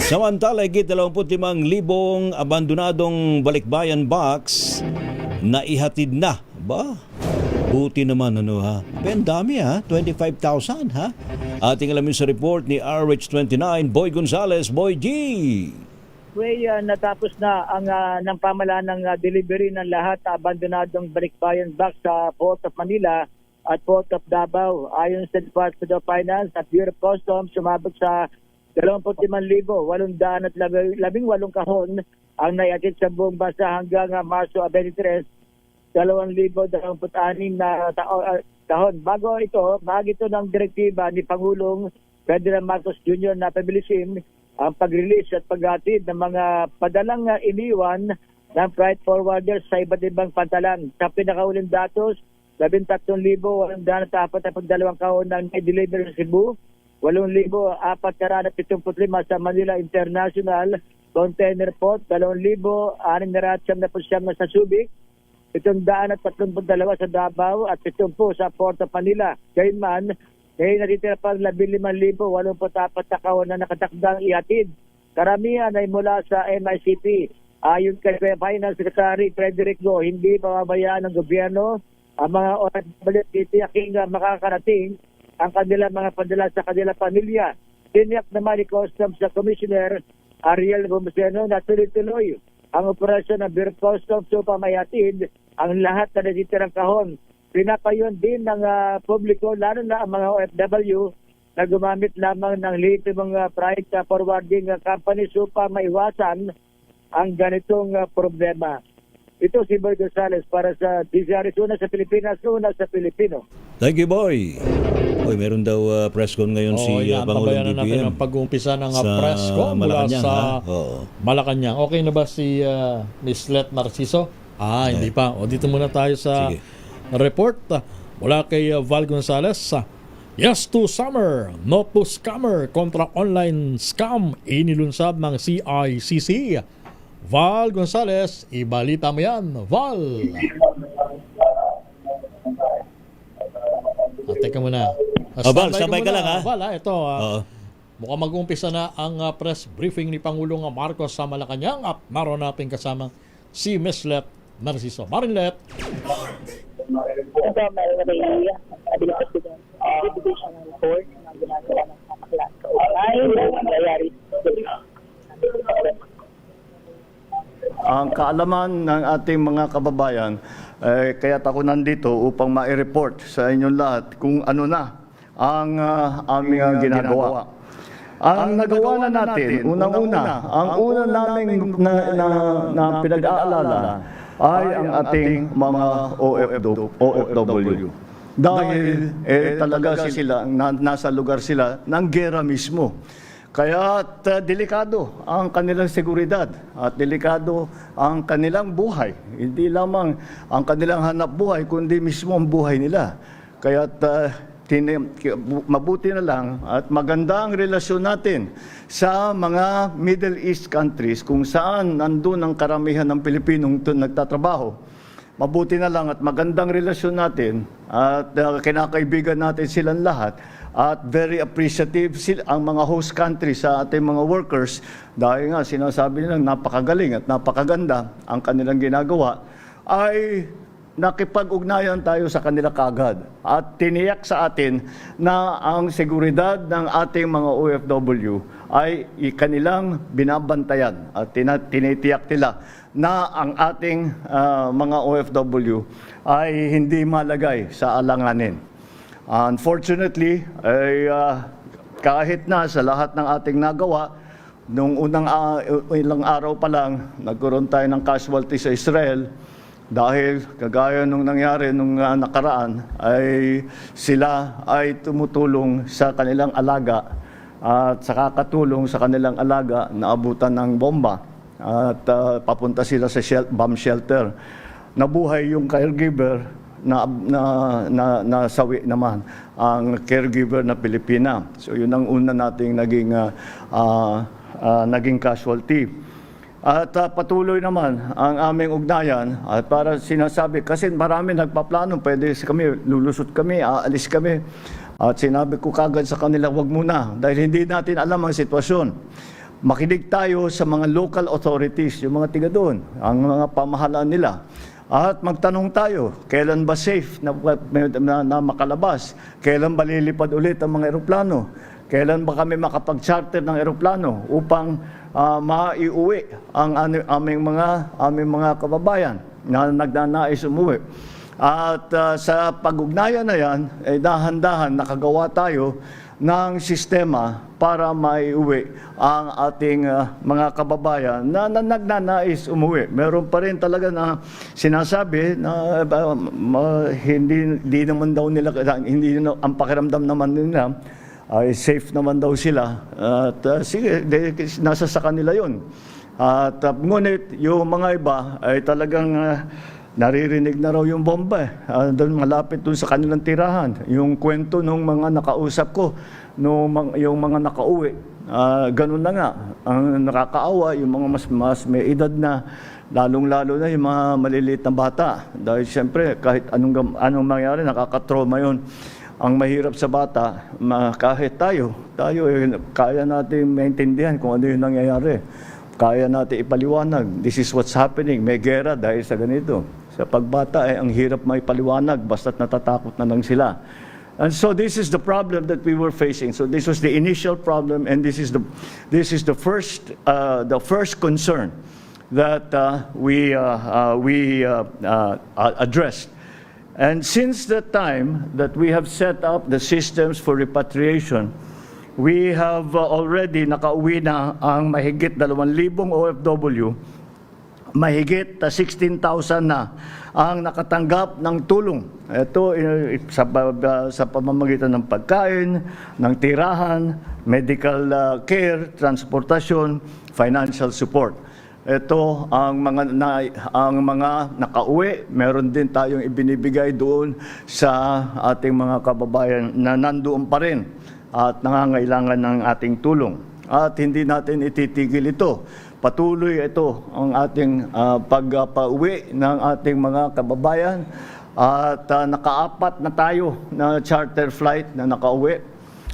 Samantala, higit 25,000 abandonadong balikbayan box na ihatid na. Ba? Buti naman ha. Ben dami 25,000 ha. Ating alamin sa report ni RH29 Boy Gonzales, Boy G. Ray, natapos na ang ng pamahalaan ng delivery ng lahat abandonadong balikbayan box sa Port of Manila at Port of Davao. Ayon sa Department of Finance at Bureau of Customs, sumabot sa 25,818 kahon ang naiatid sa buong bansa hanggang Marso 23, 2026 na tahon. Bago ito, mahagito ng direktiba ni Pangulong Ferdinand Marcos Jr. na pabilisin ang pag-release at paghatid ng mga padalang iniwan ng freight forwarders sa iba't ibang pantalan. Sa pinakauling datos, 13,842 kahon ng i-deliver sa Cebu, 8,475 sa Manila International Container Port, 2,679 sa Subic, 732 sa Davao at 70 sa Port of Manila. Gayunman, may natitira pang 15,084 na kahon na nakatakdang ihatid. Karamihan ay mula sa MICP. Ayon kay Finance Secretary Frederick Go, hindi mababayaan ng gobyerno ang mga OFW titiyaking makakarating ang kanilang mga padala sa kanilang pamilya. Tiniyak naman ni Customs Commissioner Ariel Gomeseno na tuloy-tuloy ang operasyon ng Bureau of Customs upang mayatid ang lahat na natitirang kahon. Pinapayon din ng publiko, lalo na ang mga OFW, na gumamit lamang ng lehitimong freight forwarding companies upang maiwasan ang ganitong problema. Ito si Boy Gonzales para sa DZRH, una sa Pilipinas, una sa Pilipino. Thank you, Boy. Boy, meron daw press con ngayon si Pangulong BBM. Natin ang pag-uumpisa ng press con mula sa Malacanang. Okay na ba si Miss Let Narciso? Hindi pa. O dito muna tayo sa report mula kay Val Gonzales. Yes to summer, no to scammer kontra online scam, inilunsad ng CICC. Val Gonzales, ibalita mo yan, Val. Teka muna. Val, sabay ka lang ha. Val, ito. Mukhang mag-umpisa na ang press briefing ni Pangulong Marcos sa Malacanang at naroon natin kasama si Ms. Let Narciso. Marinlet. Ito, may divisional report na ginagawa ng mga klas online na nangyayari ang kaalaman ng ating mga kababayan, kaya ako nandito upang ma-report sa inyong lahat kung ano na ang aming ginagawa. Ang nagawa na natin, unang-una, ang una naming na pinag-aalala ay ang ating mga OFW. Dahil talaga sila, nasa lugar sila ng gera mismo. Kaya delikado ang kanilang seguridad at delikado ang kanilang buhay. Hindi lamang ang kanilang hanap buhay, kundi mismo ang buhay nila. Kaya mabuti na lang at maganda ang relasyon natin sa mga Middle East countries kung saan nandun ang karamihan ng Pilipinong nagtatrabaho. Mabuti na lang at magandang relasyon natin at kinakaibigan natin silang lahat. At very appreciative ang mga host country sa ating mga workers dahil nga sinasabi nilang napakagaling at napakaganda ang kanilang ginagawa, ay nakipag-ugnayan tayo sa kanila kaagad at tiniyak sa atin na ang seguridad ng ating mga OFW ay kanilang binabantayan at tinitiyak nila na ang ating mga OFW ay hindi malagay sa alanganin. Unfortunately, kahit na sa lahat ng ating nagawa, nung ilang araw pa lang, nagkaroon tayo ng casualty sa Israel dahil kagaya nung nangyari nung nakaraan, ay sila ay tumutulong sa kanilang alaga at sa kakatulong sa kanilang alaga na abutan ng bomba at papunta sila sa bomb shelter. Nabuhay yung caregiver, nasawi naman ang caregiver na Pilipina. So yun ang una nating naging casualty. At patuloy naman ang aming ugnayan at para sinasabi, kasi marami nagpaplano, pwede kami, lulusot kami, aalis kami. At sinabi ko kagad sa kanila, wag muna, dahil hindi natin alam ang sitwasyon. Makinig tayo sa mga local authorities, yung mga tiga doon, ang mga pamahalaan nila. At magtanong tayo, kailan ba safe na makalabas? Kailan ba lilipad ulit ang mga eroplano? Kailan ba kami makapag-charter ng eroplano upang maiuwi ang aming mga kababayan na nagnanais umuwi? At sa pag-ugnayan na yan, dahan-dahan nakagawa tayo ng sistema para maiuwi ang ating mga kababayan na nagnanais umuwi. Meron pa rin talaga na sinasabi na hindi naman daw nila, hindi ang pakiramdam naman nila ay safe naman daw sila. At sige, nasa sa kanila yun. At ngunit yung mga iba ay talagang naririnig na raw yung bomba doon malapit doon sa kanilang tirahan. Yung kwento ng mga nakausap ko, yung mga nakauwi, ganun na nga. Ang nakakaawa, yung mga mas may edad na, lalong-lalo na yung mga maliliit na bata. Dahil siyempre, kahit anong mangyari, nakakatrauma yun. Ang mahirap sa bata, kahit tayo kaya natin maintindihan kung ano yung nangyayari. Kaya natin ipaliwanag, this is what's happening, may gera dahil sa ganito. Sa pagbata ay ang hirap maipaliwanag basta't natatakot na lang sila. And so this is the problem that we were facing. So this was the initial problem, and this is the first concern that we addressed. And since the time that we have set up the systems for repatriation, we have already nakauwi na ang mahigit 2,000 OFW, mahigit 16,000 na ang nakatanggap ng tulong. Ito sa pamamagitan ng pagkain, ng tirahan, medical care, transportasyon, financial support. Ito ang mga nakauwi, meron din tayong ibinibigay doon sa ating mga kababayan na nandoon pa rin at nangangailangan ng ating tulong. At hindi natin ititigil ito. Patuloy ito ang ating pagpauwi ng ating mga kababayan at naka-4 na tayo na charter flight na nakauwi.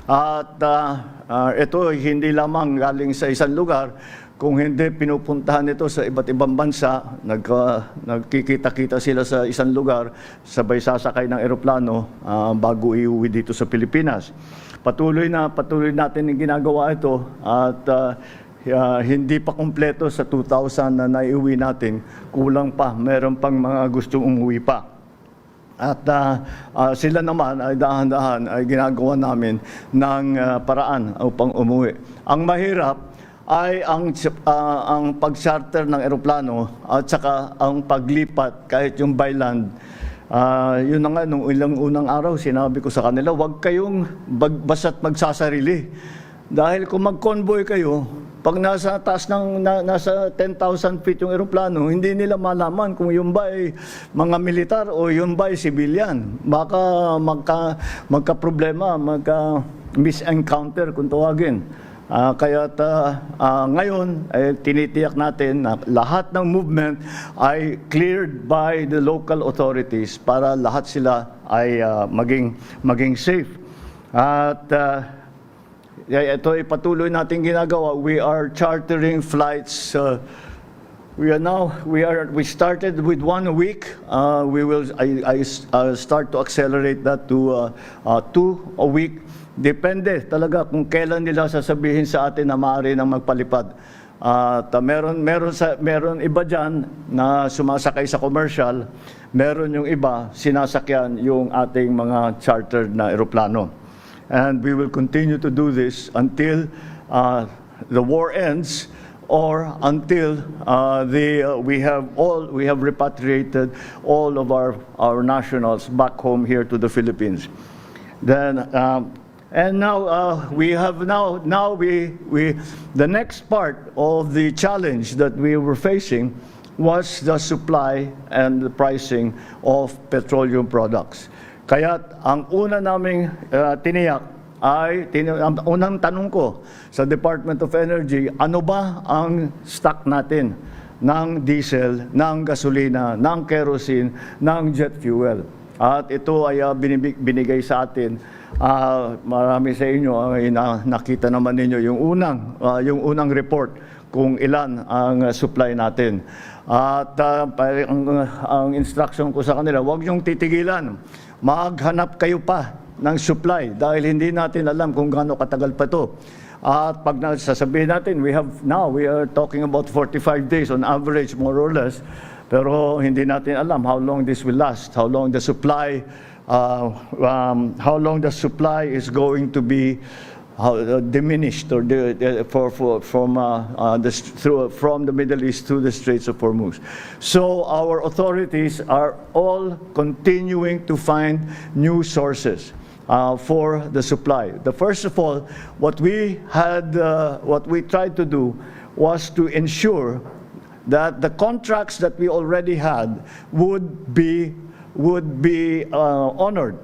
At ito hindi lamang galing sa isang lugar, kung hindi pinupuntahan ito sa iba't ibang bansa, nagkikita-kita sila sa isang lugar, sabay sasakay ng eroplano bago iuwi dito sa Pilipinas. Patuloy natin yung ginagawa ito at hindi pa kumpleto sa 2,000 na naiuwi natin. Kulang pa, meron pang mga gustong umuwi pa. At sila naman ay dahan-dahan ay ginagawa namin ng paraan upang umuwi. Ang mahirap ay ang pag-charter ng eroplano at saka ang paglipat kahit yung by land. Yun na nga, nung ilang unang araw, sinabi ko sa kanila, huwag kayong basta't magsasarili. Dahil kung mag-convoy kayo, pag nasa taas nasa 10,000 feet yung eroplano, hindi nila malaman kung yung ba ay mga militar o yung ba ay civilian. Baka magka-problema, magka-misencounter kung tawagin. Ngayon, tinitiyak natin na lahat ng movement ay cleared by the local authorities para lahat sila ay maging safe. At ito ay patuloy natin ginagawa. We are chartering flights. We started with 1 a week. I start to accelerate that to 2 a week. Depende talaga kung kailan nila sasabihin sa atin na maaari nang magpalipad. Meron iba dyan na sumasakay sa commercial, meron yung iba sinasakyan yung ating mga chartered na eroplano. And we will continue to do this until the war ends or until we have repatriated all of our nationals back home here to the Philippines. Then and now the next part of the challenge that we were facing was the supply and the pricing of petroleum products. Kaya ang una naming tiniyak ay ang unang tanong ko sa Department of Energy, ano ba ang stock natin ng diesel, ng gasolina, ng kerosene, ng jet fuel? At ito ay binigay sa atin. Marami sa inyo ay nakita naman ninyo yung unang report kung ilan ang supply natin. At ang instruction ko sa kanila, huwag niyong titigilan. Maghanap kayo pa ng supply dahil hindi natin alam kung gaano katagal pa ito. At pag sasabihin natin, we are talking about 45 days on average, more or less. Pero hindi natin alam how long this will last, how long the supply is going to be diminished or from the Middle East to the Straits of Hormuz. So our authorities are all continuing to find new sources for the supply. First of all, what we tried to do was to ensure that the contracts that we already had would be honored.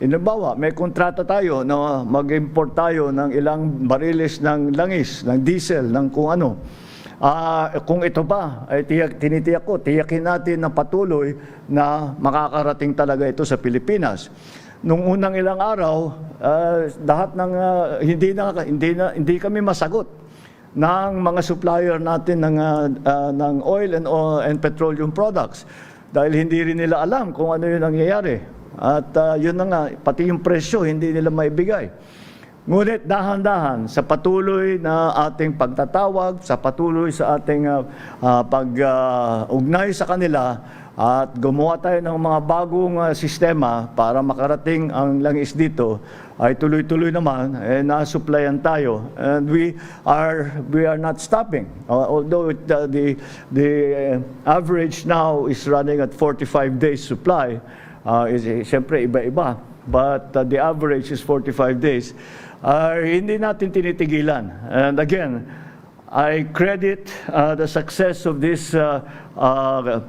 Halimbawa, may kontrata tayo na mag-import tayo ng ilang bariles ng langis, ng diesel, ng kung ano. Kung ito pa, ay tiyakin natin na patuloy na makakarating talaga ito sa Pilipinas. Nung unang ilang araw, lahat ng hindi kami masagot ng mga supplier natin ng oil and petroleum products dahil hindi rin nila alam kung ano yung nangyayari. At yun na nga, pati yung presyo hindi nila maibigay. Ngunit dahan-dahan sa patuloy na ating pagtatawag, sa patuloy sa ating pag-ugnay sa kanila, at gumawa tayo ng mga bagong sistema para makarating ang langis dito, ay tuloy-tuloy naman, na-supplyan tayo. And we are not stopping. Although the average now is running at 45 days supply, siyempre iba-iba. But the average is 45 days. Hindi natin tinitigilan. And again, I credit the success of this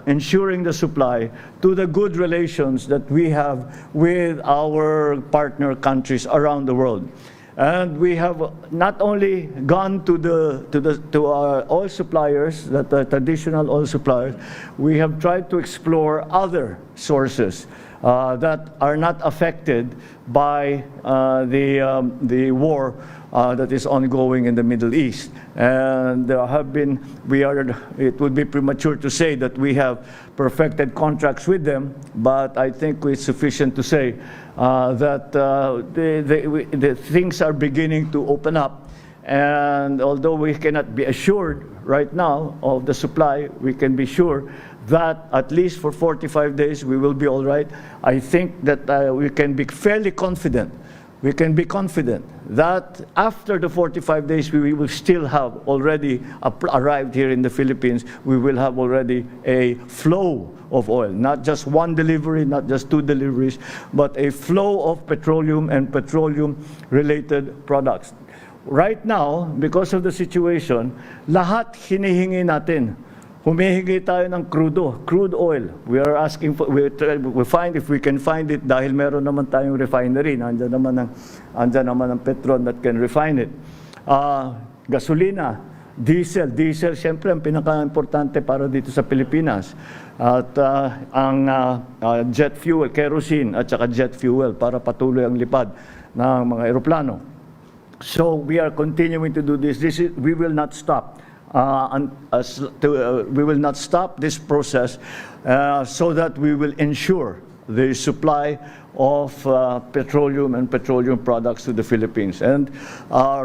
ensuring the supply to the good relations that we have with our partner countries around the world. And we have not only gone to our oil suppliers, the traditional oil suppliers, we have tried to explore other sources that are not affected by the war that is ongoing in the Middle East. And there have been, it would be premature to say that we have perfected contracts with them, but I think it's sufficient to say that the things are beginning to open up. And although we cannot be assured right now of the supply, we can be sure that at least for 45 days we will be all right. I think that we can be fairly confident. We can be confident that after the 45 days we will still have already arrived here in the Philippines. We will have already a flow of oil, not just one delivery, not just two deliveries, but a flow of petroleum and petroleum-related products. Right now, because of the situation, lahat hinihingi natin. Humihingi tayo ng crude oil. We are asking for, we find if we can find it dahil meron naman tayong refinery. Andyan naman ang Petron that can refine it. Gasolina, diesel, siyempre ang pinaka-importante para dito sa Pilipinas. At ang jet fuel, kerosene at saka jet fuel para patuloy ang lipad ng mga eroplano. So we are continuing to do this. We will not stop. We will not stop this process so that we will ensure the supply of petroleum and petroleum products to the Philippines. And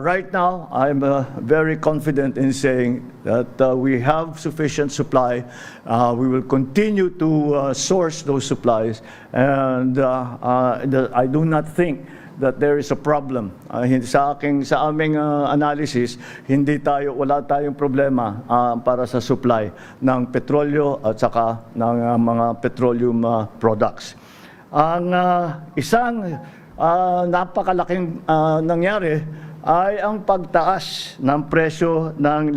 right now, I'm very confident in saying that we have sufficient supply. We will continue to source those supplies, and I do not think that there is a problem. Sa aming analysis, wala tayong problema para sa supply ng petrolyo at saka ng mga petroleum products. Ang isang napakalaking nangyari ay ang pagtaas ng presyo ng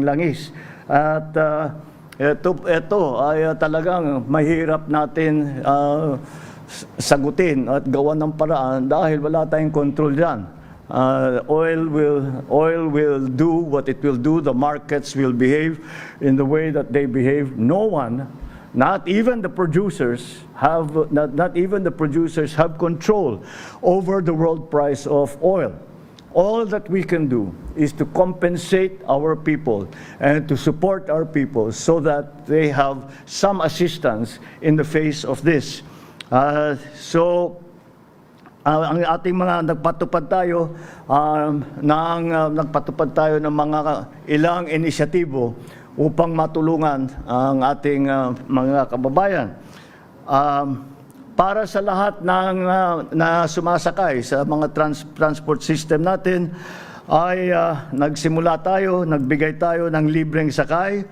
langis. At ito ay talagang mahirap natin sagutin at gawan ng paraan dahil wala tayong control diyan. Oil will do what it will do. The markets will behave in the way that they behave. No one, not even the producers have control over the world price of oil. All that we can do is to compensate our people and to support our people so that they have some assistance in the face of this. Ang ating mga nagpatupad tayo ng mga ilang inisyatibo upang matulungan ang ating mga kababayan. Para sa lahat ng na sumasakay sa mga transport system natin ay nagbigay tayo ng libreng sakay.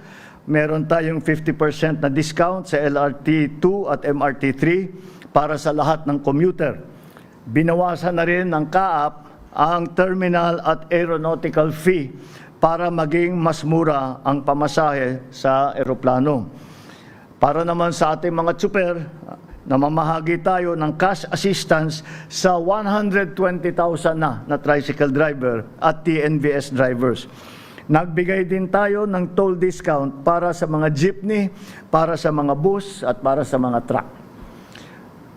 Meron tayong 50% na discount sa LRT2 at MRT3 para sa lahat ng commuter. Binawasan na rin ng CAAP ang terminal at aeronautical fee para maging mas mura ang pamasahe sa eroplano. Para naman sa ating mga tsuper, namamahagi tayo ng cash assistance sa 120,000 na tricycle driver at TNVS drivers. Nagbigay din tayo ng toll discount para sa mga jeepney, para sa mga bus at para sa mga truck.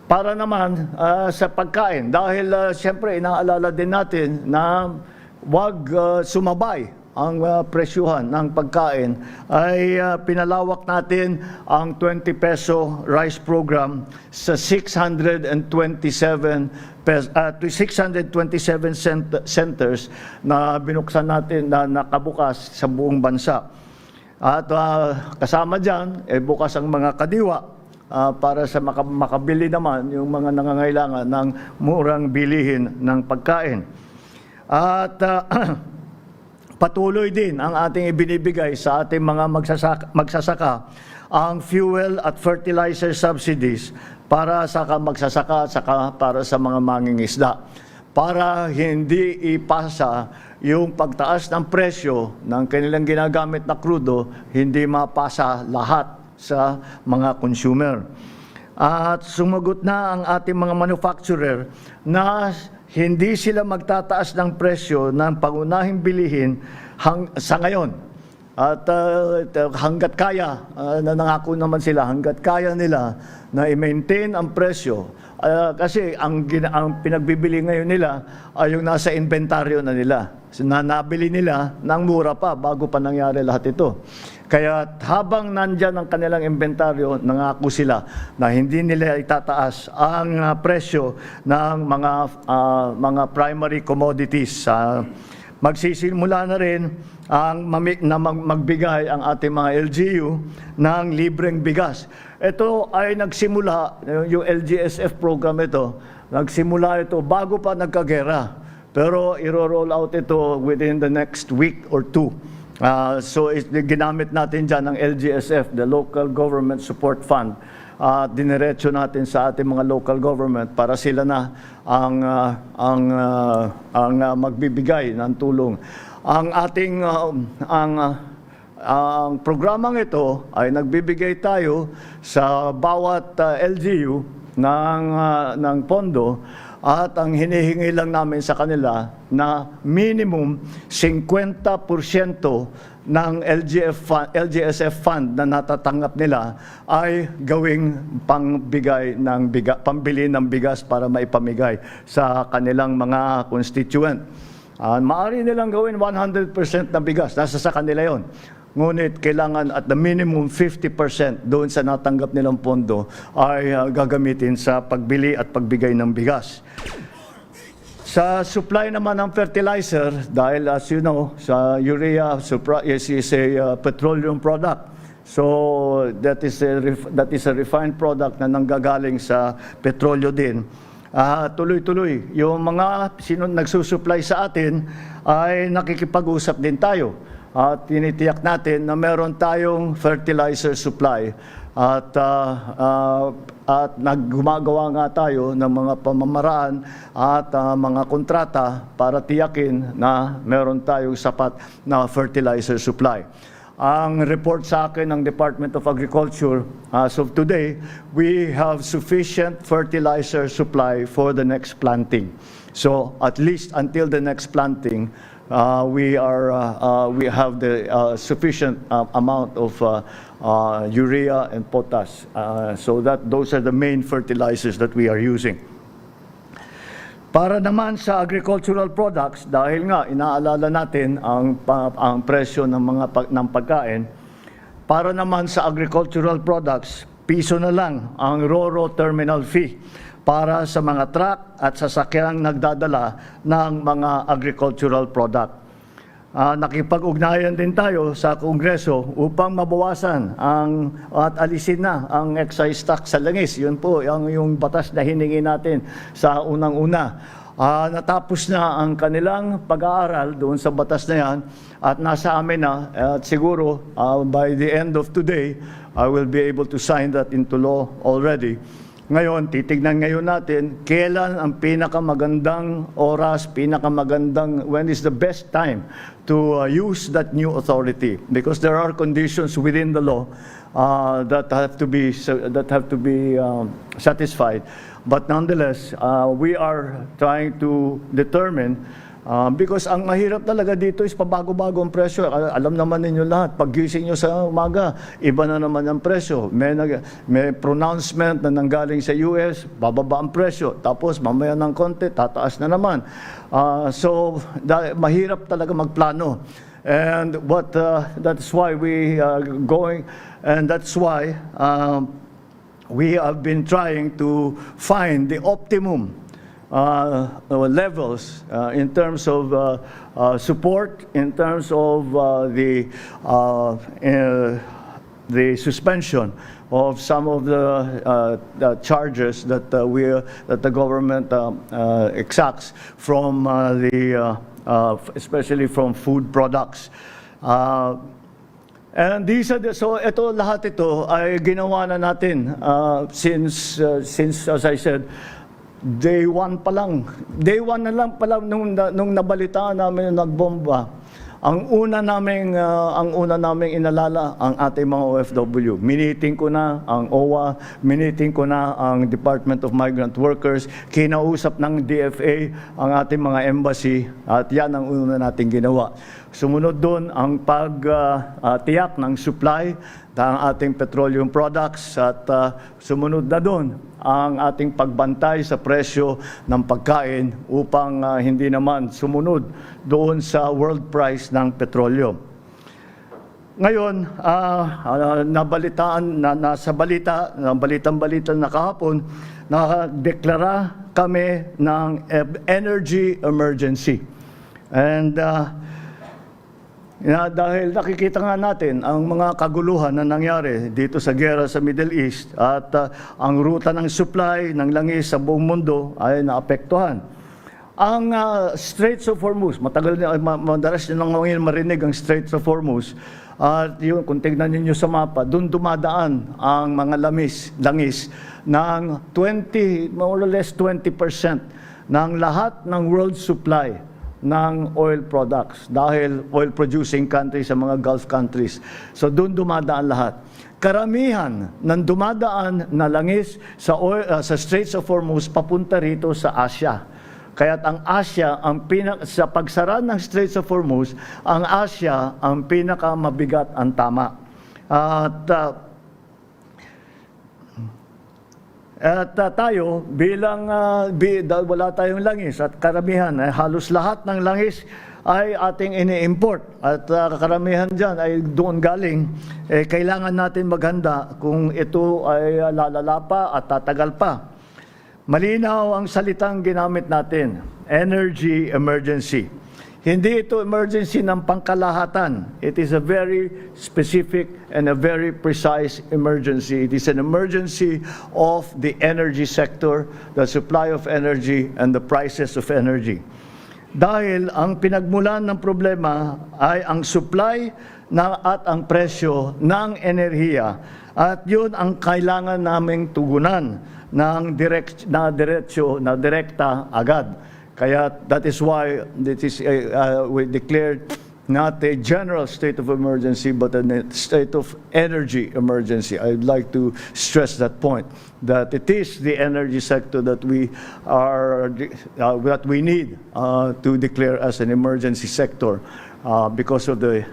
Para naman sa pagkain, dahil siyempre inaalala din natin na wag sumabay ang presyuhan ng pagkain, ay pinalawak natin ang 20 peso rice program sa 627 centers na binuksan natin na nakabukas sa buong bansa. At kasama dyan, bukas ang mga kadiwa para sa makabili naman yung mga nangangailangan ng murang bilihin ng pagkain. At patuloy din ang ating ibinibigay sa ating mga magsasaka ang fuel at fertilizer subsidies para sa magsasaka at saka para sa mga mangingisda, para hindi ipasa yung pagtaas ng presyo ng kanilang ginagamit na krudo, hindi mapasa lahat sa mga consumer. At sumagot na ang ating mga manufacturer na hindi sila magtataas ng presyo ng pangunahing bilihin sa ngayon. At hanggat kaya, nangako naman sila, hanggat kaya nila na i-maintain ang presyo. Kasi ang pinagbibili ngayon nila ay yung nasa inventaryo na nila. So, nabili nila ng mura pa bago pa nangyari lahat ito. Kaya habang nandyan ang kanilang inventaryo, nangako sila na hindi nila itataas ang presyo ng mga primary commodities. Magsisimula na rin magbigay ang ating mga LGU ng libreng bigas. Ito ay nagsimula, yung LGSF program ito, nagsimula ito bago pa nagkagera. Pero iro-roll out ito within the next week or two. So ginamit natin dyan ng LGSF, the Local Government Support Fund. Diniretso natin sa ating mga local government para sila na ang magbibigay ng tulong. Ang ating ang programang ito ay nagbibigay tayo sa bawat LGU ng pondo, at ang hinihingi lang namin sa kanila na minimum 50% ng LGSF fund na natatanggap nila ay gawing pambili ng bigas para maipamigay sa kanilang mga constituent. Maaari nilang gawin 100% na bigas, nasa sa kanila yon. Ngunit kailangan at the minimum 50% doon sa natanggap nilang pondo ay gagamitin sa pagbili at pagbigay ng bigas. Sa supply naman ng fertilizer, dahil as you know, sa urea is a petroleum product. So that is a refined product na nanggagaling sa petrolyo din. Tuloy-tuloy, yung mga nagsusupply sa atin ay nakikipag-usap din tayo. At tinitiyak natin na meron tayong fertilizer supply at gumagawa nga tayo ng mga pamamaraan at mga kontrata para tiyakin na meron tayong sapat na fertilizer supply. Ang report sa akin ng Department of Agriculture, as of today, we have sufficient fertilizer supply for the next planting. So at least until the next planting, we have the sufficient amount of urea and potash. So those are the main fertilizers that we are using. Para naman sa agricultural products, dahil nga inaalala natin ang presyo ng pagkain, para naman sa agricultural products, piso na lang ang RoRo terminal fee para sa mga truck at sasakyang nagdadala ng mga agricultural product. Nakipag-ugnayan din tayo sa Kongreso upang mabawasan at alisin na ang excise tax sa langis. Yun po yung batas na hiningi natin sa unang-una. Natapos na ang kanilang pag-aaral doon sa batas na yan at nasa amin na at siguro by the end of today, I will be able to sign that into law already. Ngayon, titignan ngayon natin kailan ang pinakamagandang oras, when is the best time to use that new authority, because there are conditions within the law that have to be satisfied. But nonetheless, we are trying to determine because ang mahirap talaga dito is pabago-bago ang presyo. Alam naman ninyo lahat, paggising nyo sa umaga, iba na naman ang presyo. May pronouncement na nanggaling sa US, bababa ang presyo. Tapos mamaya ng konti, tataas na naman. So mahirap talaga magplano. And that's why we are going, and that's why we have been trying to find the optimum levels in terms of support, in terms of the suspension of some of the charges that the government exacts from especially from food products. And so ito lahat ito ay ginawa na natin since as I said, Day one na lang pala nung nabalitaan namin yung nagbomba, ang una naming inalala ang ating mga OFW. Miniting ko na ang OWA, miniting ko na ang Department of Migrant Workers, kinausap ng DFA ang ating mga embassy, at yan ang una nating ginawa. Sumunod doon ang pagtiyak ng supply ng ating petroleum products, at sumunod na doon ang ating pagbantay sa presyo ng pagkain upang hindi naman sumunod doon sa world price ng petrolyo. Ngayon, nabalitang-balita na kahapon, nakadeklara kami ng energy emergency. And dahil nakikita nga natin ang mga kaguluhan na nangyari dito sa giyera sa Middle East, at ang ruta ng supply ng langis sa buong mundo ay naapektuhan. Ang Straits of Hormuz, madalas nyo nang marinig ang Straits of Hormuz, at yun, kung tignan niyo sa mapa, doon dumadaan ang mga langis ng more or less 20% ng lahat ng world supply ng oil products, dahil oil-producing countries sa mga Gulf countries. So doon dumadaan lahat. Karamihan ng dumadaan na langis sa Straits of Hormuz papunta rito sa Asia. Kaya't ang Asia, sa pagsara ng Straits of Hormuz, ang Asia ang pinakamabigat ang tama. At tayo, bilang wala tayong langis at karamihan, halos lahat ng langis ay ating ini-import, at karamihan dyan ay doon galing, kailangan natin maghanda kung ito ay lalala pa at tatagal pa. Malinaw ang salitang ginamit natin, energy emergency. Hindi ito emergency ng pangkalahatan. It is a very specific and a very precise emergency. It is an emergency of the energy sector, the supply of energy, and the prices of energy. Dahil ang pinagmulan ng problema ay ang supply at ang presyo ng enerhiya. At yun ang kailangan naming tugunan ng direkta agad. Kaya that is why we declared not a general state of emergency, but a state of energy emergency. I'd like to stress that point, that it is the energy sector that we need to declare as an emergency sector because of the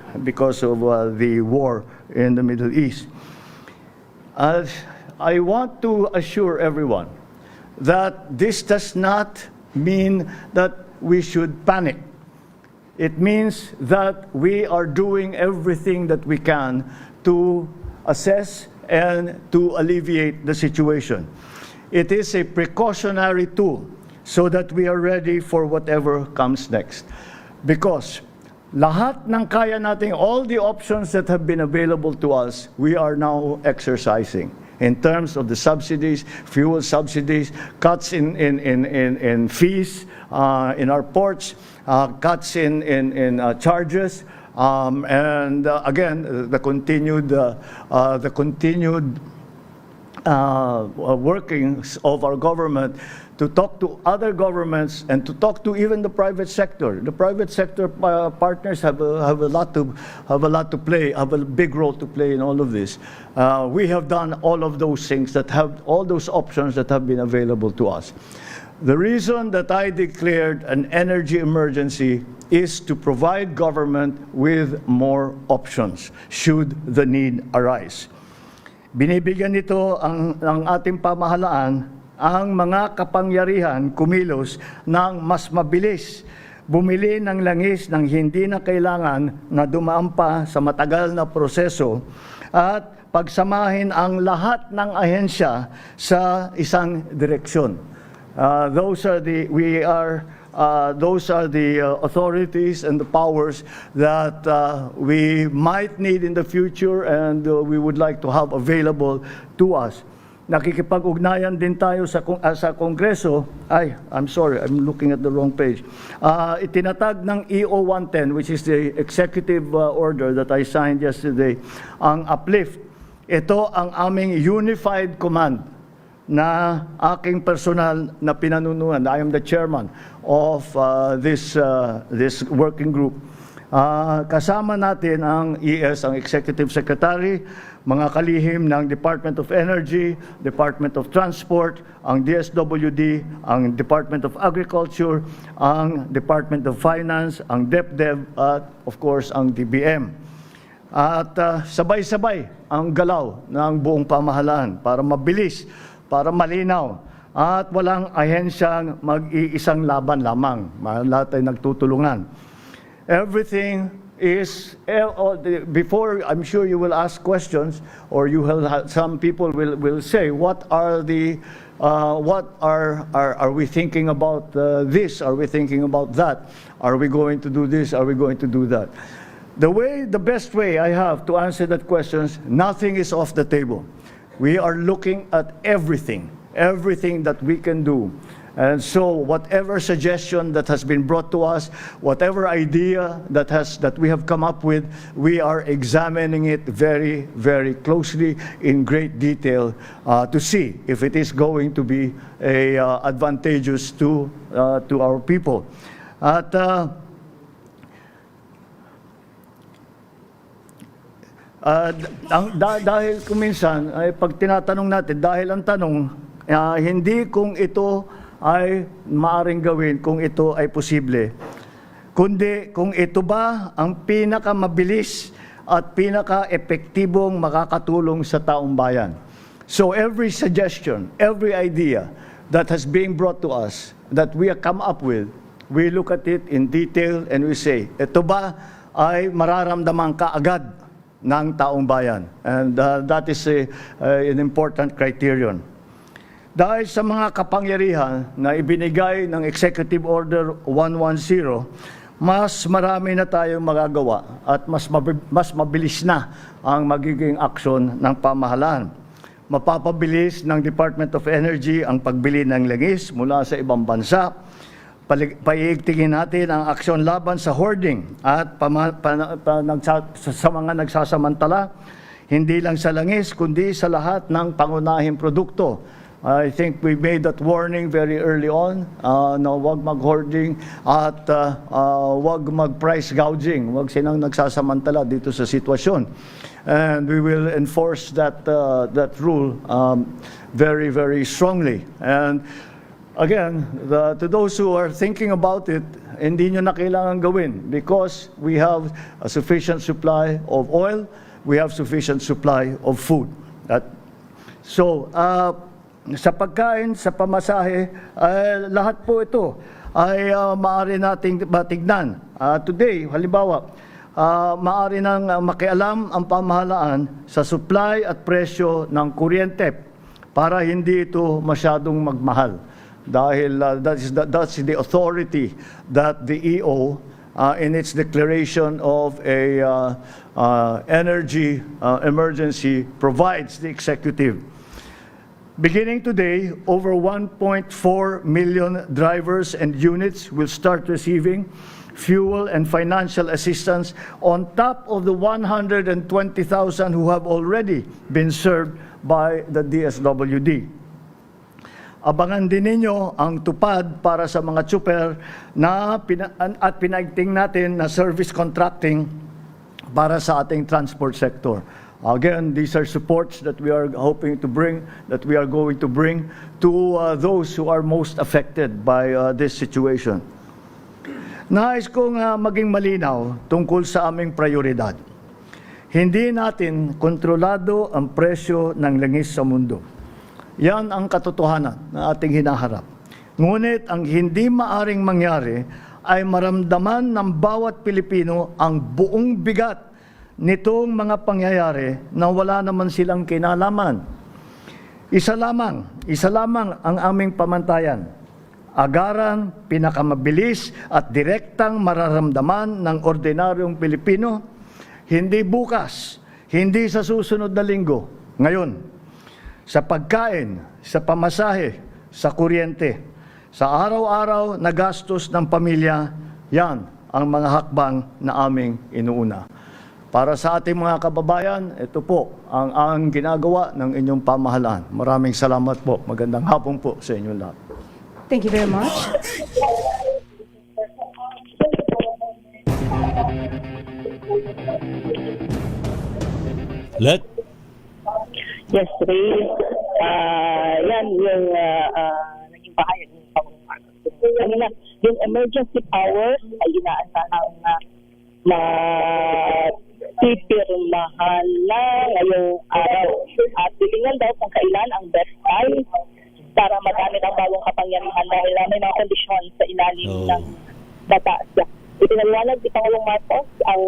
war in the Middle East. I want to assure everyone that this does not mean that we should panic. It means that we are doing everything that we can to assess and to alleviate the situation. It is a precautionary tool so that we are ready for whatever comes next. Because lahat ng kaya natin, all the options that have been available to us, we are now exercising. In terms of the subsidies, fuel subsidies, cuts in fees in our ports, cuts in charges, and again the continued workings of our government to talk to other governments and to talk to even the private sector. The private sector partners have a lot to play, have a big role to play in all of this. We have done all of those things, all those options that have been available to us. The reason that I declared an energy emergency is to provide government with more options should the need arise. Binibigyan nito ang ating pamahalaan ang mga kapangyarihan kumilos ng mas mabilis, bumili ng langis ng hindi na kailangan na dumaan pa sa matagal na proseso, at pagsamahin ang lahat ng ahensya sa isang direksyon. Those are the authorities and the powers that we might need in the future, and we would like to have available to us. Nakikipag-ugnayan din tayo sa Kongreso. I'm sorry, I'm looking at the wrong page. Itinatag ng EO 110, which is the executive order that I signed yesterday, ang uplift. Ito ang aming unified command na aking personal na pinanunuan. I am the chairman of this working group. Kasama natin ang ES, ang Executive Secretary, mga kalihim ng Department of Energy, Department of Transport, ang DSWD, ang Department of Agriculture, ang Department of Finance, ang DepDev, at of course ang DBM. At sabay-sabay ang galaw ng buong pamahalaan para mabilis, para malinaw, at walang ahensyang mag-iisang laban lamang. Lahat ay nagtutulungan. Everything is, before I'm sure you will ask questions, or you will have, some people will say, what are we thinking about this? Are we thinking about that? Are we going to do this? Are we going to do that? The best way I have to answer that question, nothing is off the table. We are looking at everything that we can do. And so whatever suggestion that has been brought to us, whatever idea that we have come up with, we are examining it very, very closely in great detail to see if it is going to be advantageous to our people. At dahil kuminsan ay pag tinatanong natin, dahil ang tanong hindi kung ito ay maaring gawin, kung ito ay posible, kundi kung ito ba ang pinakamabilis at pinaka-epektibong makakatulong sa taong bayan. So every suggestion, every idea that has been brought to us, that we have come up with, we look at it in detail and we say, ito ba ay mararamdaman kaagad ng taong bayan? And that is an important criterion. Dahil sa mga kapangyarihan na ibinigay ng Executive Order 110, mas marami na tayong magagawa at mas mabilis na ang magiging aksyon ng pamahalaan. Mapapabilis ng Department of Energy ang pagbili ng langis mula sa ibang bansa. Paiigtingin natin ang aksyon laban sa hoarding at sa mga nagsasamantala, hindi lang sa langis kundi sa lahat ng pangunahing produkto. I think we made that warning very early on na wag mag-hoarding at wag mag-price gouging. Wag silang nagsasamantala dito sa sitwasyon. And we will enforce that rule very, very strongly. And again, to those who are thinking about it, hindi nyo na kailangan gawin because we have a sufficient supply of oil, we have sufficient supply of food. Sa pagkain, sa pamasahe, lahat po ito ay maaari nating matignan. Today, halimbawa, maaari nang makialam ang pamahalaan sa supply at presyo ng kuryente para hindi ito masyadong magmahal. Dahil that's the authority that the EO in its declaration of a energy emergency provides the executive. Beginning today, over 1.4 million drivers and units will start receiving fuel and financial assistance on top of the 120,000 who have already been served by the DSWD. Abangan din ninyo ang tupad para sa mga tsuper at pinaigting natin na service contracting para sa ating transport sector. Again, these are supports that we are hoping to bring, that we are going to bring to those who are most affected by this situation. Nais kong maging malinaw tungkol sa aming prioridad. Hindi natin kontrolado ang presyo ng langis sa mundo. Yan ang katotohanan na ating hinaharap. Ngunit ang hindi maaring mangyari ay maramdaman ng bawat Pilipino ang buong bigat nitong mga pangyayari na wala naman silang kinalaman. Isa lamang ang aming pamantayan. Agaran, pinakamabilis at direktang mararamdaman ng ordinaryong Pilipino, hindi bukas, hindi sa susunod na linggo, ngayon. Sa pagkain, sa pamasahe, sa kuryente, sa araw-araw na gastos ng pamilya, yan ang mga hakbang na aming inuuna. Para sa ating mga kababayan, ito po ang ginagawa ng inyong pamahalaan. Maraming salamat po. Magandang hapon po sa inyong lahat. Thank you very much. Let. Yes, Ray. Yan yung naging bahayag ng Pangulong Marcos. Kanina, yung emergency powers ay inaasahang mapipirmahan na ngayong araw. At tilingan daw kung kailan ang best time para magamit ang bagong kapangyarihan dahil may mga kondisyon sa ilalim ng batas. Ipinaliwanag ni Pangulong Marcos ang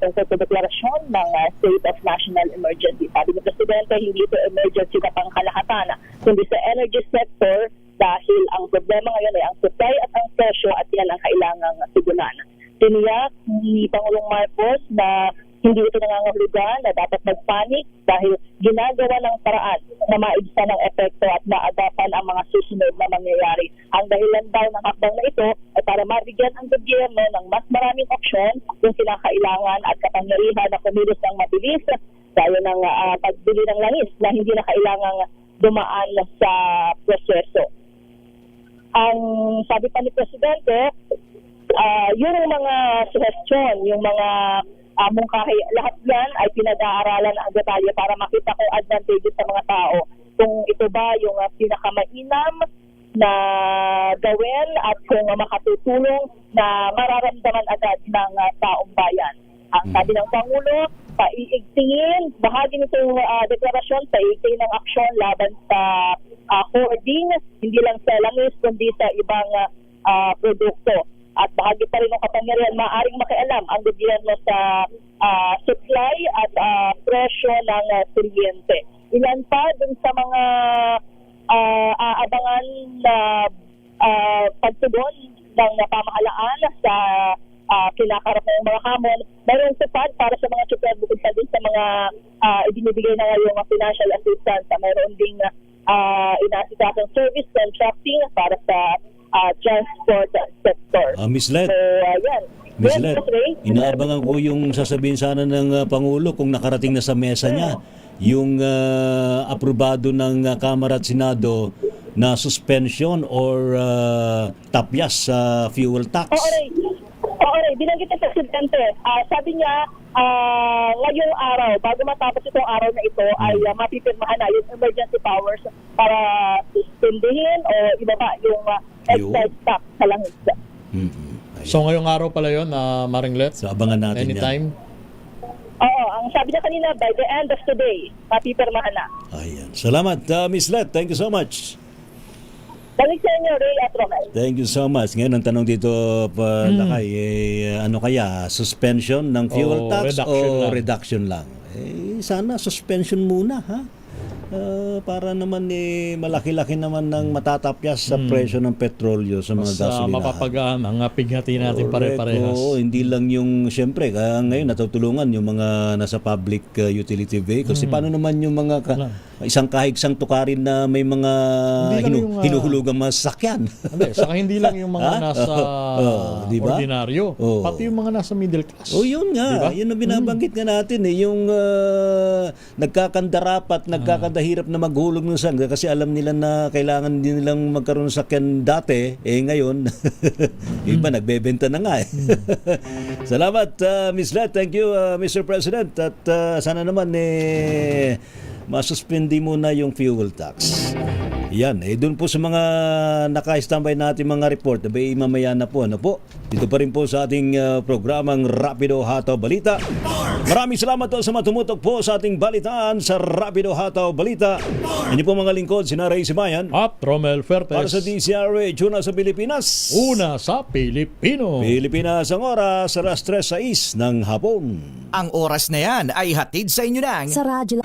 tungkol sa deklarasyon ng State of National Emergency. Sabi ni Presidente, hindi ito emergency na pangkalahatan, kundi sa energy sector dahil ang problema ngayon ay ang supply at ang presyo at yan ang kailangang sigunan. Tiniyak ni Pangulong Marcos na hindi ito nangangahulugan na dapat magpanik dahil ginagawa ng paraan na maibsan ang epekto at maagapan ang mga susunod na mangyayari. Ang dahilan daw ng hakbang na ito ay para mabigyan ang gobyerno ng mas maraming opsyon kung kinakailangan at kapangyarihan na kumilos ng mabilis gaya ng pagbili ng langis na hindi na kailangang dumaan sa proseso. Ang sabi pa ni Presidente, yun ang mga suggestion, yung mga mungkahi, lahat yan ay pinag-aaralan ang detalye para makita kung advantageous sa mga tao. Kung ito ba yung pinakamainam na gawin at kung makatutulong na mararamdaman agad ng taong bayan. Ang sabi ng Pangulo, paiigtingin, bahagi nitong deklarasyon, paiigtingin ng aksyon laban sa hoarding, hindi lang sa langis, kundi sa ibang produkto. At bahagi pa rin ng kapangyarihan, maaaring makialam ang gobyerno sa supply at presyo ng kuryente. Ilan pa dun sa mga aabangan na pagtugon ng pamahalaan sa kinakarap ng mga hamon. Mayroong tupad para sa mga super bukod pa din sa mga ibinibigay na ngayong financial assistance. Mayroon ding inaasitang service contracting para sa transport sector. Miss Let. So, yan. Miss Let, inaabangan ko yung sasabihin sana ng Pangulo kung nakarating na sa mesa niya yung aprobado ng Kamara at Senado na suspension or tapyas sa fuel tax. Oo, binanggit ng Presidente. Sabi niya, ngayong araw, bago matapos itong araw na ito, ay mapipirmahan na yung emergency powers para suspendihin o ibaba yung excise tax sa langis. So ngayong araw pala yun, Maringlet? So abangan natin anytime? Oo, ang sabi niya kanina, by the end of today, mapipirmahan na. Ayan. Salamat, Miss Let. Thank you so much. Balik sa inyo, Ray at Romel. Thank you so much. Ngayon, ang tanong dito, Lakay, ano kaya? Suspension ng fuel tax o reduction lang? Sana suspension muna, ha? Para naman malaki-laki naman ng matatapyas sa presyo ng petrolyo sa mga gasolinahan. Mapapagaan ang pighati natin pare-parehas. Oo, hindi lang yung, siyempre, ngayon natutulungan yung mga nasa public utility vehicles. Paano naman yung mga isang kahigsang tukarin na may mga hinuhulugang mga sasakyan? Saka hindi lang yung mga nasa diba? ordinaryo, pati yung mga nasa middle class. Yun nga. Diba? Yun ang binabanggit nga natin. Yung nagkakandarapat, nagkakandahirap na maghulog ng sangga kasi alam nila na kailangan din nilang magkaroon ng sakyan dati. Ngayon, iba nagbebenta na nga. Salamat, Ms. Let. Thank you, Mr. President. At sana naman masuspindi muna yung fuel tax. Yan, doon po sa mga naka-standby natin mga report, mamaya na po, ano po? Dito pa rin po sa ating programang Rapido Hataw Balita. Maraming salamat po sa matumutok po sa ating balitaan sa Rapido Hataw Balita. Hindi po mga lingkod, sina Ray Simayan at Romel Fertes. Para sa DCRH, una sa Pilipinas. Una sa Pilipino. Pilipinas ang oras, alas 3:06 ng hapon. Ang oras na yan ay hatid sa inyo ng Sa radyo.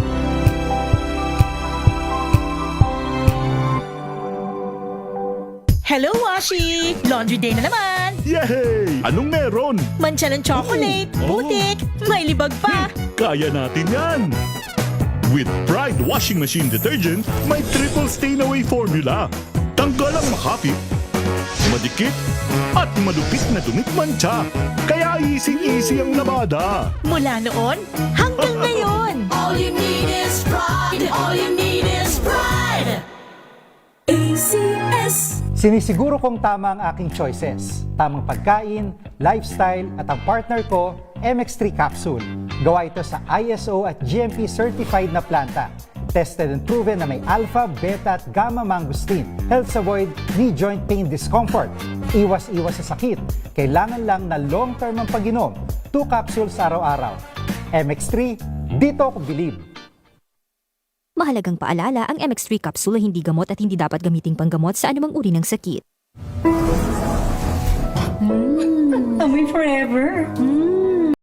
Hello, Washi! Laundry day na naman! Yay! Anong meron? Mancha ng chocolate, putik, may libag pa! Kaya natin yan! With Pride Washing Machine Detergent, may triple stain-away formula. Tanggal ang makapit, madikit, at malupit na dumit mancha. Kaya easy-easy ang labada. Mula noon hanggang ngayon! All you need is pride! All you need is pride! ACS. Sinisiguro kong tama ang aking choices. Tamang pagkain, lifestyle, at ang partner ko MX3 capsule. Gawa ito sa ISO at GMP certified na planta. Tested and proven na may alpha, beta at gamma mangosteen. Helps avoid knee joint pain discomfort. Iwas-iwas sa sakit. Kailangan lang na long-term ang pag-inom. 2 capsules araw-araw. MX3, dito ako believe. Mahalagang paalala, ang MX3 capsule ay hindi gamot at hindi dapat gamiting panggamot sa anumang uri ng sakit. Amoy forever.